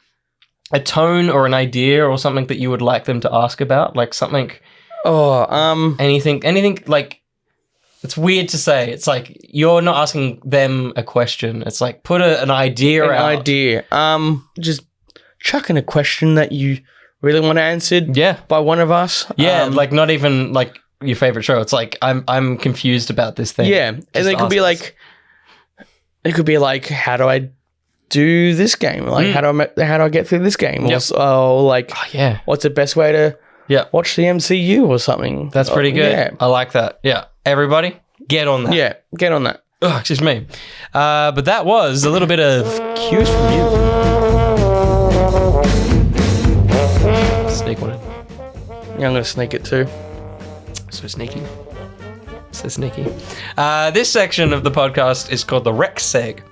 a tone or an idea or something that you would like them to ask about, like something, anything like, it's weird to say. It's like you're not asking them a question. It's like put an idea out. An idea. Just chuck in a question that you really want answered. by one of us. Like not even like your favorite show. It's like I'm confused about this thing. And it could be like, how do I do this game? Like how do I get through this game? Or what's the best way to watch the MCU or something? That's pretty good. I like that. Everybody, get on that. Get on that. Oh, excuse me. But that was a little bit of cues from you. Sneak one in. Yeah, I'm going to sneak it too. So sneaky. This section of the podcast is called the Rec Seg.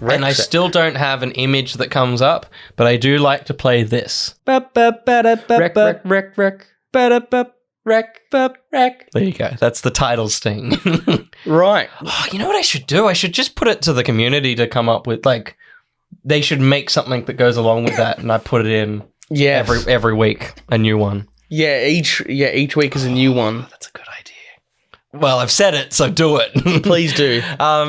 And I still don't have an image that comes up, but I do like to play this. Rec. There you go. That's the title sting. Right. Oh, you know what I should do? I should just put it to the community to come up with, like, they should make something that goes along with that, and I put it in every week, a new one. Each week is a new one. That's a good idea. Well, I've said it, so do it. Please do.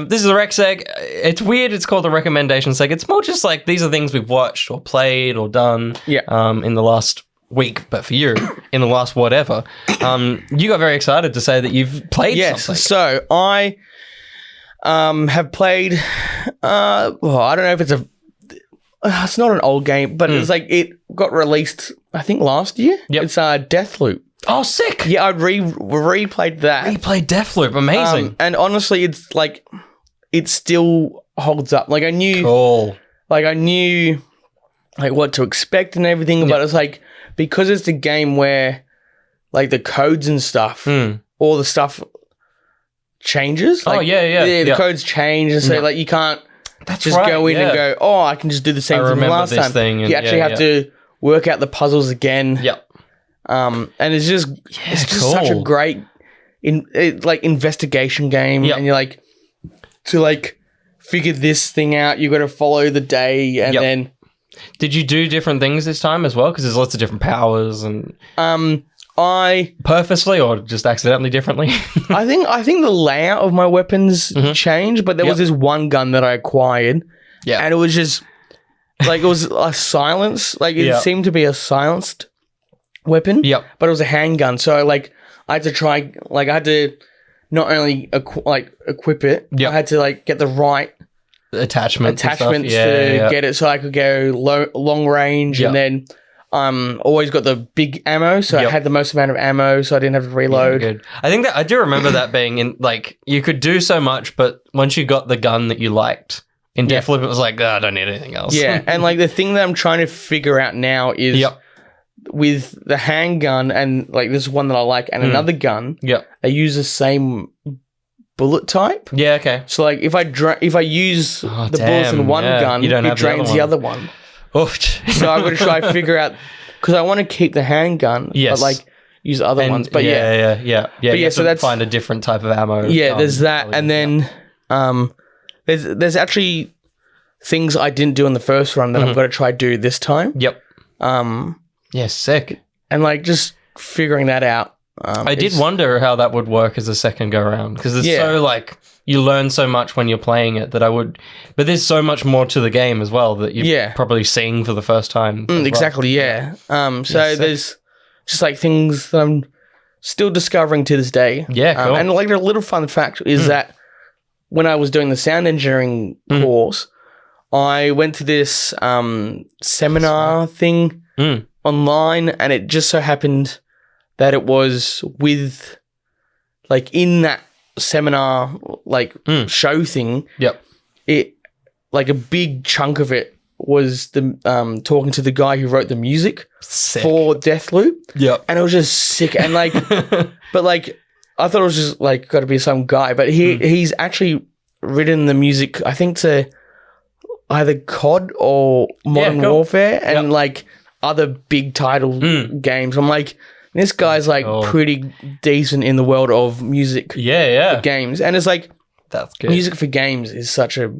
This is a rec seg. It's weird. It's called the recommendation seg. It's more just like these are things we've watched or played or done in the last week, but for you, in the last whatever. You got very excited to say that you've played something. So I have played, I don't know if it's not an old game, but it's like it got released, I think, last year. It's Deathloop. Oh, sick. Yeah, I replayed that. Replayed Deathloop. Amazing. And honestly, it's like, it still holds up. Like I knew like what to expect and everything, but it's like, because it's the game where like the codes and stuff, all the stuff changes. Like, the codes change, and so like you can't go in and go, I can just do the same thing last time. You actually have to work out the puzzles again. And it's just cool. Such a great investigation game, and you're like, to like figure this thing out, you got to follow the day, and then. Did you do different things this time as well? Because there's lots of different powers and. I purposely or just accidentally differently. I think the layout of my weapons changed, but there was this one gun that I acquired, and it was just like it was a silence, like it seemed to be a silenced weapon, but it was a handgun. So like I had to try, like I had to not only equip it, I had to like get the right attachments to get it so I could go long range, and then always got the big ammo, so I had the most amount of ammo, so I didn't have to reload. Good. I think that I do remember that being in, like, you could do so much, but once you got the gun that you liked in Deathloop, it was like, I don't need anything else. And like the thing that I'm trying to figure out now is with the handgun and like this one that I like and another gun, they use the same bullet type. So like if I use the bullets in one gun, it drains the other one. So I'm going to try to figure out, because I want to keep the handgun, but like use other ones. But so that's find a different type of ammo. There's that, and then there's actually things I didn't do in the first run that I'm going to try to do this time. Sick. And like just figuring that out. I did wonder how that would work as a second go around, because it's so like you learn so much when you're playing it but there's so much more to the game as well that you're probably seeing for the first time. Exactly. So there's just like things that I'm still discovering to this day. Cool. And like a little fun fact is that when I was doing the sound engineering course, I went to this seminar thing online, and it just so happened that it was with, like, in that seminar, like, show thing. Yep. It, like, a big chunk of it was the talking to the guy who wrote the music for Deathloop. Yep. And it was just sick. And, like, but, like, I thought it was just, like, got to be some guy. But he's actually written the music, I think, to either COD or Modern Warfare and, like, other big title games. I'm like, this guy's, like, pretty decent in the world of music for games. And it's, like, that's good. Music for games is such a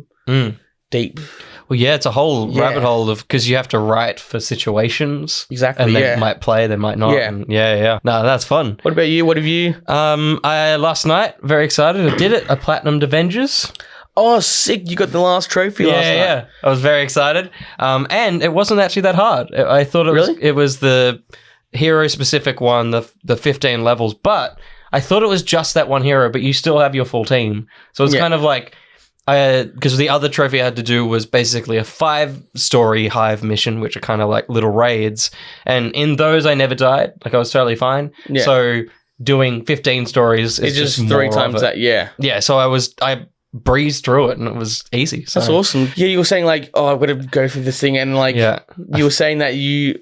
deep... Well, yeah, it's a whole rabbit hole of because you have to write for situations. Exactly. And they might play, they might not. Yeah. And No, that's fun. What about you? What have you? I last night, very excited. I did it. I platinumed Avengers. Oh, sick. You got the last trophy last night. Yeah. I was very excited. And it wasn't actually that hard. I thought it was the hero specific one, the 15 levels, but I thought it was just that one hero, but you still have your full team. So it's kind of like because the other trophy I had to do was basically a 5-story hive mission, which are kind of like little raids. And in those, I never died. Like, I was totally fine. Yeah. So doing 15 stories is just 3 times that. Yeah. Yeah. So I breezed through it and it was easy. So. That's awesome. Yeah, you were saying like, oh, I've got to go through this thing, and like you were saying that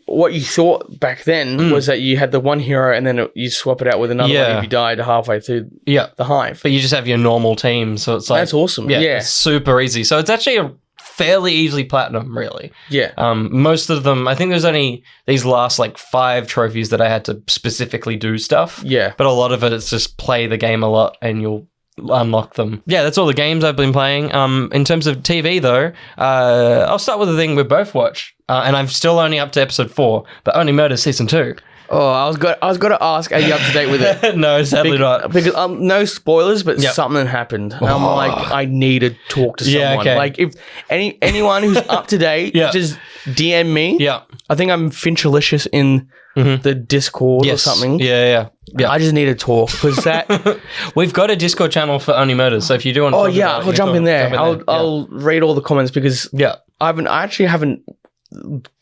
what you thought back then was that you had the one hero and then you swap it out with another one if you died halfway through the hive. But you just have your normal team, so it's like that's awesome. Yeah, it's super easy. So it's actually a fairly easy platinum, really. Yeah. Most of them, I think there's only these last like 5 trophies that I had to specifically do stuff. Yeah. But a lot of it's just play the game a lot and you'll unlock them. Yeah, that's all the games I've been playing. In terms of TV though, I'll start with the thing we both watch, and I'm still only up to episode 4, but Only Murders season 2. Oh, I was going to ask, are you up to date with it? No, sadly not. Because no spoilers, but something happened. And I'm like, I need to talk to someone. Yeah, okay. Like, if anyone who's up to date, just DM me. Yeah, I think I'm Finchalicious in the Discord or something. Yeah. I just need to talk because that we've got a Discord channel for Only Murders. So if you do want to, I'll jump in there. I'll read all the comments because I actually haven't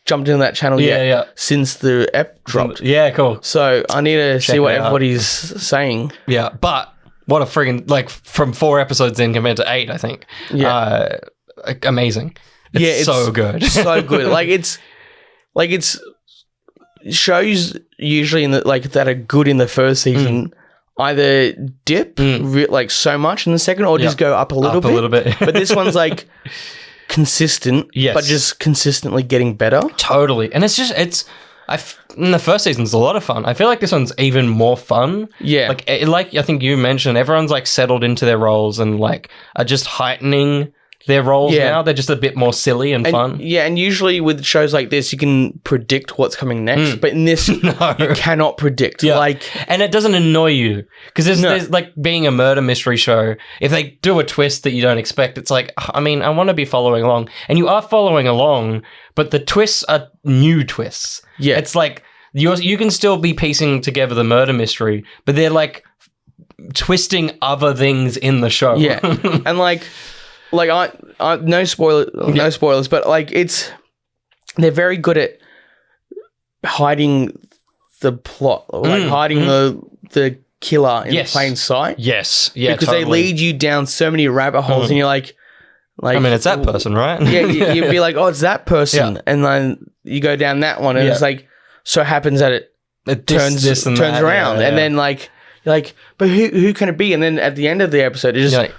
jumped into that channel yet since the ep dropped. Yeah, cool. So I need to see what everybody's saying. Yeah, but what a friggin' like from 4 episodes in compared to 8, I think. Yeah, amazing. It's so good, so good. It's shows usually in the that are good in the first season either dip like so much in the second or just go up a little bit. But this one's like consistent, but just consistently getting better. Totally. And in the first season's a lot of fun. I feel like this one's even more fun. Yeah. Like I think you mentioned, everyone's like settled into their roles and like are just heightening their roles now. They're just a bit more silly and fun. Yeah, and usually with shows like this, you can predict what's coming next. But in this, you cannot predict. Yeah. And it doesn't annoy you. Because there's like being a murder mystery show, if they do a twist that you don't expect, it's like, I mean, I want to be following along. And you are following along, but the twists are new twists. Yeah. It's like, you can still be piecing together the murder mystery, but they're like twisting other things in the show. Yeah. And like I no spoilers, but like they're very good at hiding the plot, like hiding the killer in plain sight. Yes, yeah, because they lead you down so many rabbit holes, and you're like, I mean, it's that person, right? Yeah, you'd be like, oh, it's that person, and then you go down that one, and it's like, so happens that it turns around, and then like, but who can it be? And then at the end of the episode, it's just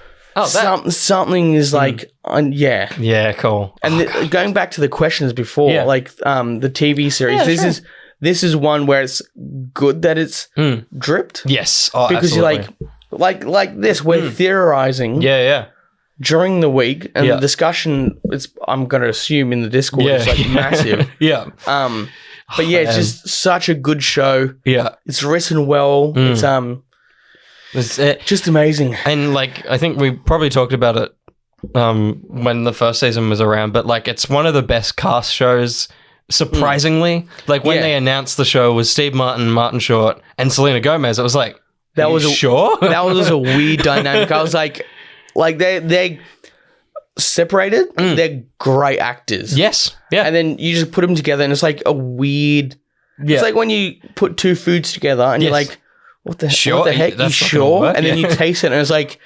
something is like, yeah, cool. And going back to the questions before, like the TV series, this is one where it's good that it's dripped. Yes, because absolutely. you're like this, we're theorizing. Yeah. During the week, and the discussion, I'm going to assume in the Discord is like massive. Yeah. But it's just such a good show. Yeah. It's written well. It's just amazing. And like, I think we probably talked about it when the first season was around, but like, it's one of the best cast shows, surprisingly. Like when they announced the show was Steve Martin, Martin Short, and Selena Gomez, it was like, that was a weird dynamic. I was like they're separated. They're great actors. Yes. Yeah. And then you just put them together and it's like a weird It's like when you put two foods together and you're like, what the heck? You sure? And then you taste it and it's like,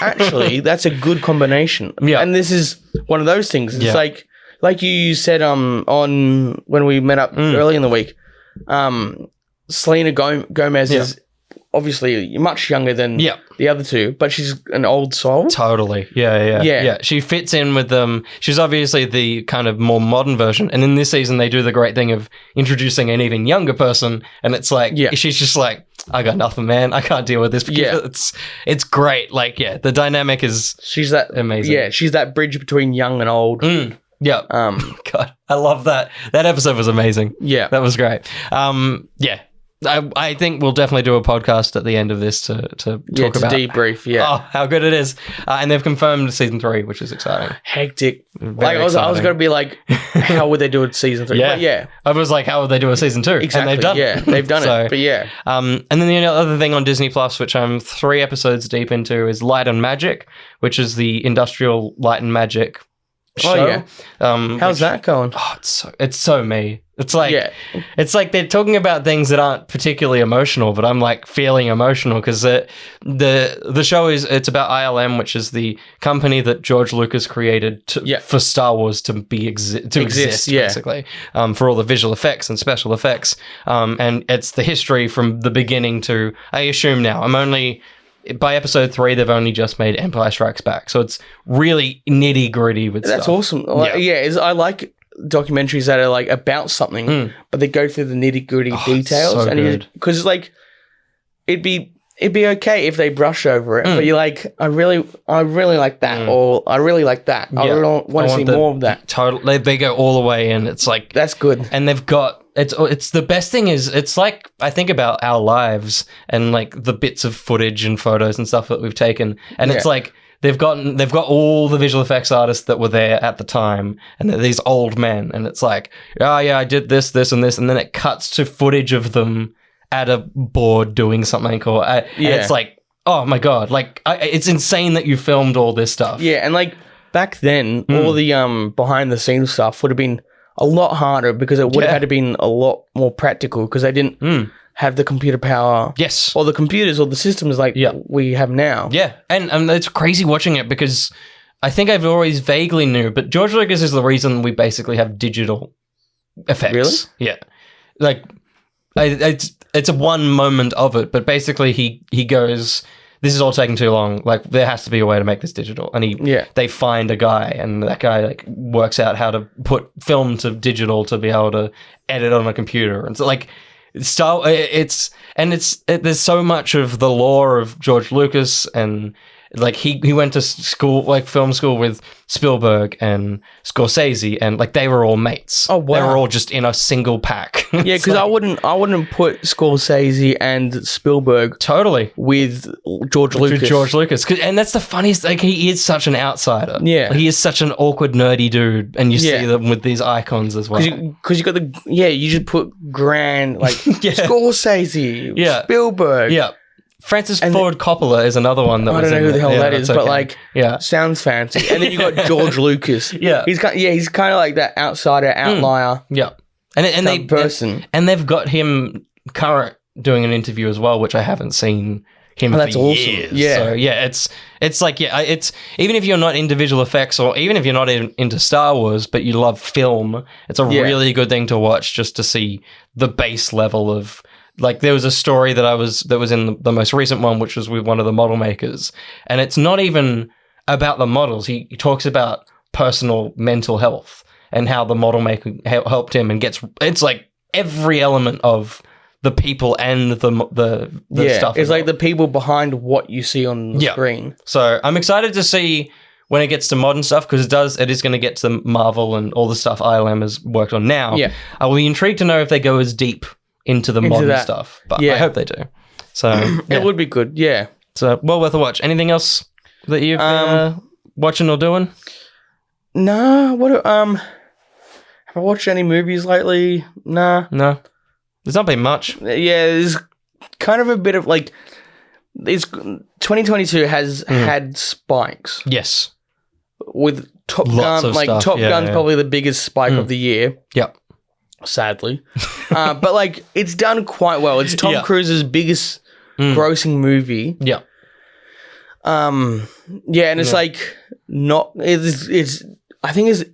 actually, that's a good combination. Yeah. And this is one of those things. It's like you said on when we met up early in the week, Selena Gomez is obviously much younger than the other two, but she's an old soul. Totally. Yeah. She fits in with them. She's obviously the kind of more modern version. And in this season, they do the great thing of introducing an even younger person. And it's like, she's just like, I got nothing, man. I can't deal with this. It's great. Like, the dynamic is amazing. Yeah, she's that bridge between young and old. Yeah. God, I love that. That episode was amazing. Yeah. That was great. I think we'll definitely do a podcast at the end of this to talk about debrief. How good it is, and they've confirmed season 3, which is exciting. Hectic. I was going to be like, how would they do it season 3? But I was like, how would they do a season 2? Exactly. And they've done it. They've done it. But and then the other thing on Disney Plus, which I'm 3 episodes deep into, is Light and Magic, which is the industrial light and magic show. How's that going? It's so me. It's like they're talking about things that aren't particularly emotional, but I'm like feeling emotional because the show it's about ILM, which is the company that George Lucas created for Star Wars to exist basically, for all the visual effects and special effects, and it's the history from the beginning to, I assume now, by episode 3, they've only just made Empire Strikes Back, so it's really nitty gritty with stuff. That's awesome. I like documentaries that are like about something, but they go through the nitty gritty details, so and because it's like it'd be okay if they brush over it, but you're like, I really like that, or I really like that. I really want to see more of that. Totally, they go all the way in. It's like that's good, and they've got. It's the best thing is it's like I think about our lives and like the bits of footage and photos and stuff that we've taken, and it's like they've got all the visual effects artists that were there at the time, and they're these old men, and it's like, I did this, and this, and then it cuts to footage of them at a board doing something, and it's like, oh my god, like it's insane that you filmed all this stuff. Yeah, and like back then, all the behind the scenes stuff would have been a lot harder because it would have had to been a lot more practical because they didn't have the computer power. Yes. Or the computers or the systems like we have now. Yeah. And it's crazy watching it because I think I've always vaguely knew, but George Lucas is the reason we basically have digital effects. Really? Yeah. Like, it's a one moment of it, but basically he goes, this is all taking too long. Like, there has to be a way to make this digital. And they find a guy, and that guy like works out how to put film to digital to be able to edit on a computer. And so like, there's so much of the lore of George Lucas, and like he went to school, like film school with Spielberg and Scorsese, and like they were all mates. Oh wow. They were all just in a single pack. Yeah, because I wouldn't put Scorsese and Spielberg totally with George Lucas. And that's the funniest. Like, he is such an outsider. Yeah, he is such an awkward, nerdy dude, and you see them with these icons as well. Because you got you just put grand like Scorsese, Spielberg, Francis Ford Coppola is another one that I don't know who the hell that is, but like, sounds fancy. And then you got George Lucas. He's kind of like that outsider, outlier. And they've got him current doing an interview as well, which I haven't seen him for years. Yeah. So it's like it's even if you're not into visual effects, or even if you're not into Star Wars, but you love film, it's a really good thing to watch just to see the base level of. Like, there was a story that was in the most recent one, which was with one of the model makers, and it's not even about the models. He talks about personal mental health and how the model maker helped him, and it's like every element of the people and the stuff. It's like the people behind what you see on the screen. So I'm excited to see when it gets to modern stuff, because it is going to get to the Marvel and all the stuff ILM has worked on now. Yeah, I will be intrigued to know if they go as deep into the modern stuff, but I hope they do. So it would be good, So well worth a watch. Anything else that you've been watching or doing? No. What? Have I watched any movies lately? No. There's not been much. Yeah, there's kind of a bit of like. 2022 has had spikes. Yes. With Top Gun, like stuff. Top Gun's probably the biggest spike of the year. Yep. Sadly. But like, it's done quite well. It's Tom Cruise's biggest grossing movie. Yeah. Yeah, and it's like not. It's. I think it's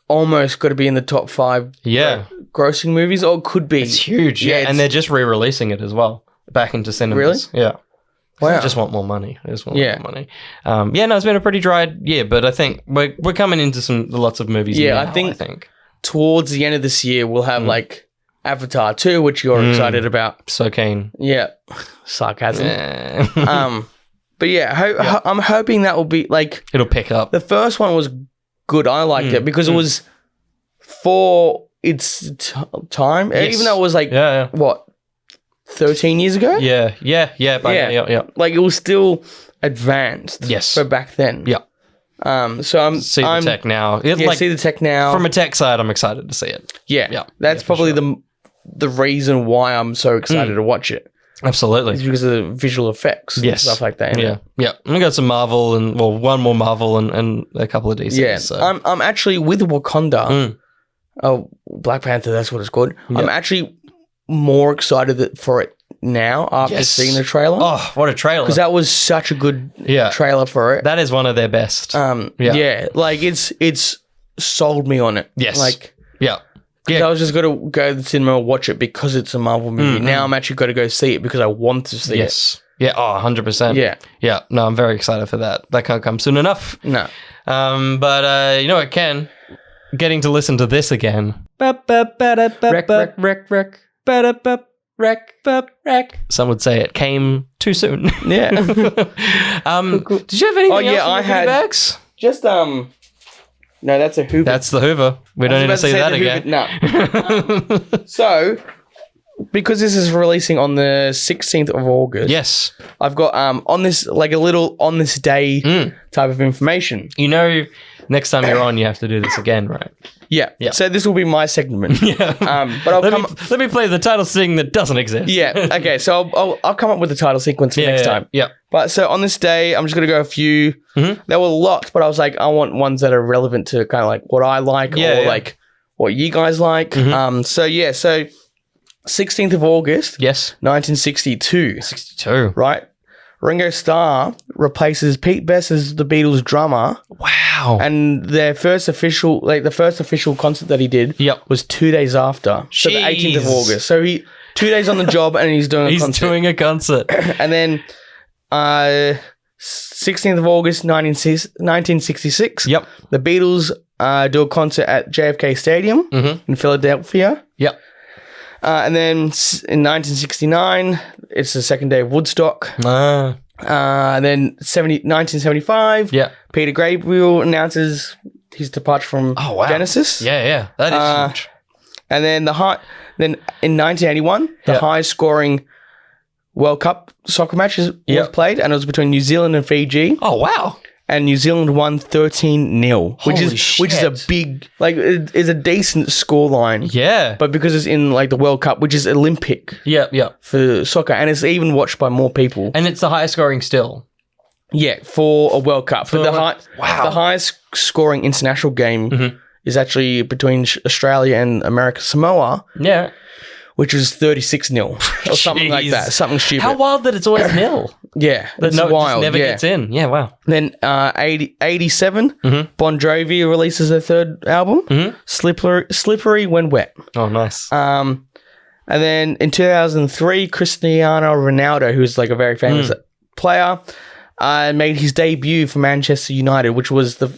almost got to be in the top 5. Yeah. Grossing movies, or it could be. It's huge. Yeah, and they're just re-releasing it as well back into cinemas. Really? Yeah. Wow. I just want more money. I just want more money. No, it's been a pretty dry year, but I think we're coming into lots of movies. Yeah, now, I think towards the end of this year we'll have like Avatar 2, which you're excited about. So keen. Yeah, sarcasm. But yeah, I'm hoping that will be like it'll pick up. The first one was good. I liked it because it was for its time, even though it was like what. 13 years ago? Yeah. Like, it was still advanced for back then. Yeah. So I'm... See the tech now. See the tech now. From a tech side, I'm excited to see it. Yeah. That's probably the reason why I'm so excited to watch it. Absolutely. It's because of the visual effects and stuff like that. Yeah. And we got some Marvel and, one more Marvel and a couple of DC. Yeah. So. I'm actually with Wakanda. Oh, Black Panther, that's what it's called. Yep. I'm actually more excited for it now after seeing the trailer. Oh, what a trailer. Because that was such a good trailer for it. That is one of their best. Like it's sold me on it. Yes. Like, I was just going to go to the cinema and watch it because it's a Marvel movie. Now I'm actually going to go see it because I want to see it. Yeah, 100%. Yeah, no, I'm very excited for that. That can't come soon enough. No. But you know what can? Getting to listen to this again. Wreck. Some would say it came too soon. Yeah. Did you have anything else in your bags? Just no, that's a Hoover. That's the Hoover. We don't need to see that again. No. So, because this is releasing on the 16th of August. Yes. I've got on this like a little on this day type of information. You know, next time you're on, you have to do this again, right? Yeah. So this will be my segment. But let me play the title thing that doesn't exist. Yeah. Okay. So I'll come up with the title sequence for next time. Yeah. But so on this day, I'm just gonna go a few. There were lots, but I was like, I want ones that are relevant to kind of like what I like or like what you guys like. So 16th of August. Yes. 1962. 62. Right. Ringo Starr replaces Pete Best as the Beatles drummer. Wow. And the first official concert that he did was 2 days after. So the 18th of August. So 2 days on the job and he's doing a concert. He's doing a concert. And then 16th of August, 1966. Yep. The Beatles do a concert at JFK Stadium in Philadelphia. Yep. And then in 1969, it's the second day of Woodstock. And then 1975, Peter Gabriel announces his departure from Genesis. Yeah, that is huge. And then then in 1981, the highest scoring World Cup soccer match was played, and it was between New Zealand and Fiji. Oh wow! And New Zealand won 13-0, which is a big, like, it's a decent scoreline. Yeah. But because it's in, like, the World Cup, which is Olympic. Yeah. For soccer, and it's even watched by more people. And it's the highest scoring still. Yeah, for a World Cup. The highest scoring international game is actually between Australia and America Samoa. Yeah. Which is 36-0 or something like that. Something stupid. How wild that it's always nil. Yeah, that's wild. It just never gets in. Yeah, wow. Then 87, Bon Jovi releases their third album, Slippery When Wet. Oh, nice. And then in 2003, Cristiano Ronaldo, who's like a very famous player, made his debut for Manchester United, which was the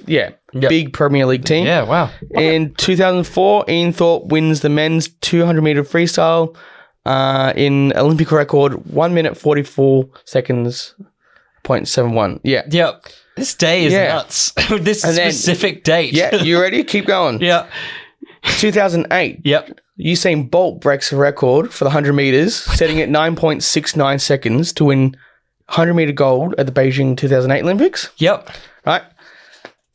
big Premier League team. Yeah, wow. In 2004, Ian Thorpe wins the men's 200-meter freestyle in Olympic record 1 minute 44 seconds, 0.71. Yeah. Yep. This day is nuts. This specific date. Yeah, you ready? Keep going. Yeah. 2008. Yep. Usain Bolt breaks a record for the 100 meters, setting at 9.69 seconds to win 100-meter gold at the Beijing 2008 Olympics. Yep. Right.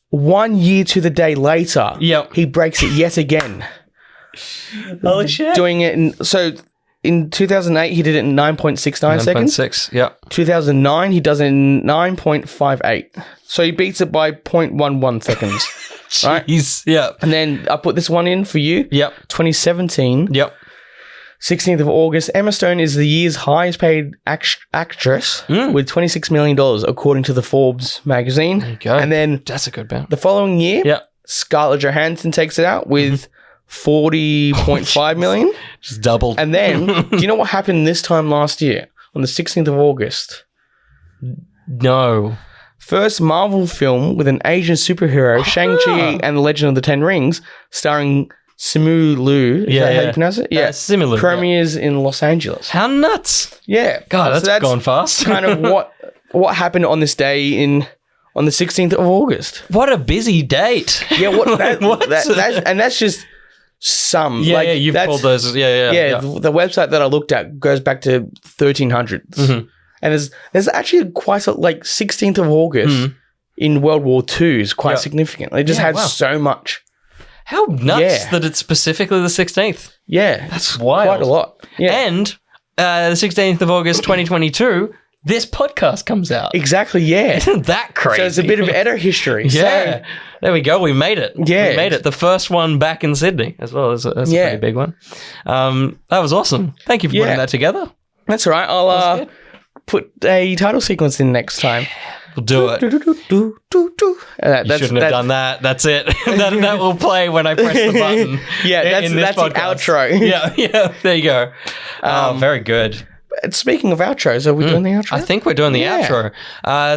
1 year to the day later, he breaks it yet again. Holy shit. Doing it in 2008, he did it in 9.69 seconds. 9.6, yeah. 2009, he does it in 9.58. So he beats it by 0.11 seconds. Right? Yeah. And then I put this one in for you. Yep. 2017. Yep. 16th of August, Emma Stone is the year's highest paid actress with $26 million, according to the Forbes magazine. There you go. And then that's a good bet. The following year, Scarlett Johansson takes it out with $40.5 million. Just doubled. And then, do you know what happened this time last year on the 16th of August? No. First Marvel film with an Asian superhero, Shang-Chi and the Legend of the Ten Rings, starring Simu Liu. Is that how you pronounce it? Yeah. Simu Liu. Premieres in Los Angeles. How nuts. Yeah. God, that's gone fast. kind of what happened on this day on the 16th of August. What a busy date. Yeah, that's just some. Yeah, you've pulled those. Yeah. The website that I looked at goes back to 1300s. Mm-hmm. And there's actually quite like 16th of August in World War II is quite significant. It just had so much. How nuts that it's specifically the 16th. Yeah. That's wild. Quite a lot. Yeah. And the 16th of August, 2022, this podcast comes out. Exactly, yeah. Isn't that crazy? So it's a bit of ETTO history. Yeah. So, there we go. We made it. Yeah. We made it. The first one back in Sydney as well. That's a pretty big one. That was awesome. Thank you for putting that together. That's all right. I'll put a title sequence in next time. We'll do it. You shouldn't have done that. That's it. that will play when I press the button. That's the outro. Yeah. There you go. Very good. Speaking of outros, are we doing the outro? I think we're doing the outro.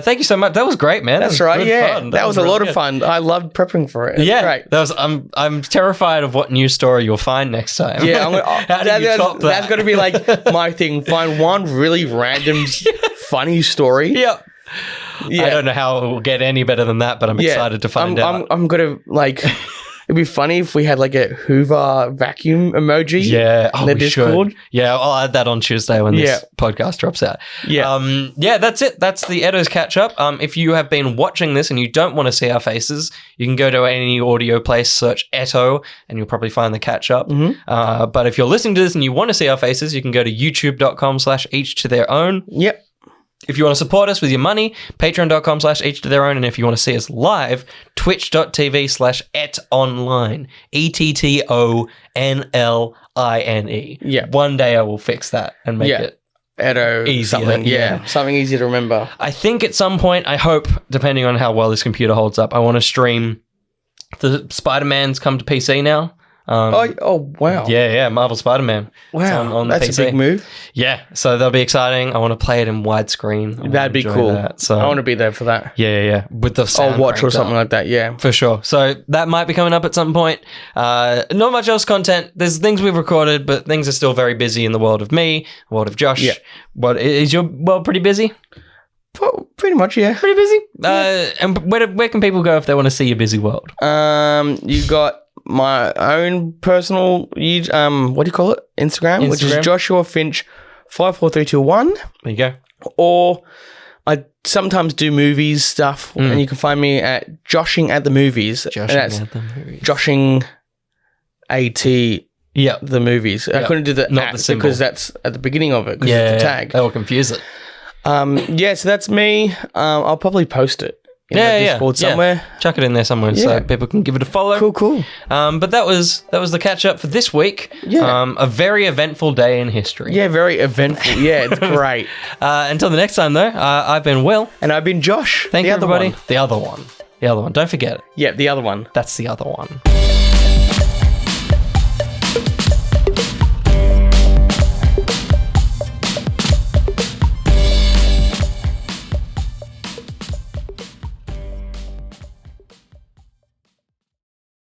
Thank you so much. That was great, man. That's right. Fun. That was a lot of fun. I loved prepping for it. Great. I'm terrified of what news story you'll find next time. Yeah, how do you top that? That's got to be like my thing. Find one really random, funny story. Yep. Yeah. I don't know how it will get any better than that, but I'm excited to find out. I'm gonna like. It'd be funny if we had like a Hoover vacuum emoji. Yeah. In the Discord. Should. Yeah, I'll add that on Tuesday when this podcast drops out. Yeah. That's it. That's the Ettos catch up. If you have been watching this and you don't want to see our faces, you can go to any audio place, search ETTO, and you'll probably find the catch up. Mm-hmm. But if you're listening to this and you want to see our faces, you can go to youtube.com/each to their own. Yep. If you want to support us with your money, patreon.com/each to their own. And if you want to see us live, twitch.tv/ettonline. ETTONLINE. Yeah. One day I will fix that and make it ETTO easier. Something. Yeah. Something easy to remember. I think at some point, I hope, depending on how well this computer holds up, I want to stream the Spider-Man's come to PC now. Wow. Yeah, Marvel Spider-Man. Wow, on that's PC. a big move. Yeah, so that'll be exciting. I want to play it in widescreen. That'd be cool. So I want to be there for that. Yeah. With the sound I'll watch or something like that, yeah. For sure. So that might be coming up at some point. Not much else content. There's things we've recorded, but things are still very busy in the world of me, the world of Josh. Yeah. What, is your world pretty busy? Pretty much, yeah. Pretty busy? Yeah. And where can people go if they want to see your busy world? You got my own personal what do you call it? Instagram. Which is Joshua Finch 54321. There you go. Or I sometimes do movies stuff, and you can find me at Joshing at the Movies. Joshing AT. Yeah, the movies. I couldn't do the not the symbol, because that's at the beginning of it. Yeah, it's the tag. That will confuse it. So that's me. I'll probably post it. In the Discord somewhere. Yeah. Chuck it in there somewhere so people can give it a follow. Cool. But that was the catch up for this week. Yeah. A very eventful day in history. Yeah, very eventful. Yeah, it's great. Until the next time though, I've been Will. And I've been Josh. Thank you everybody. The other one. Don't forget it. Yeah, the other one. That's the other one.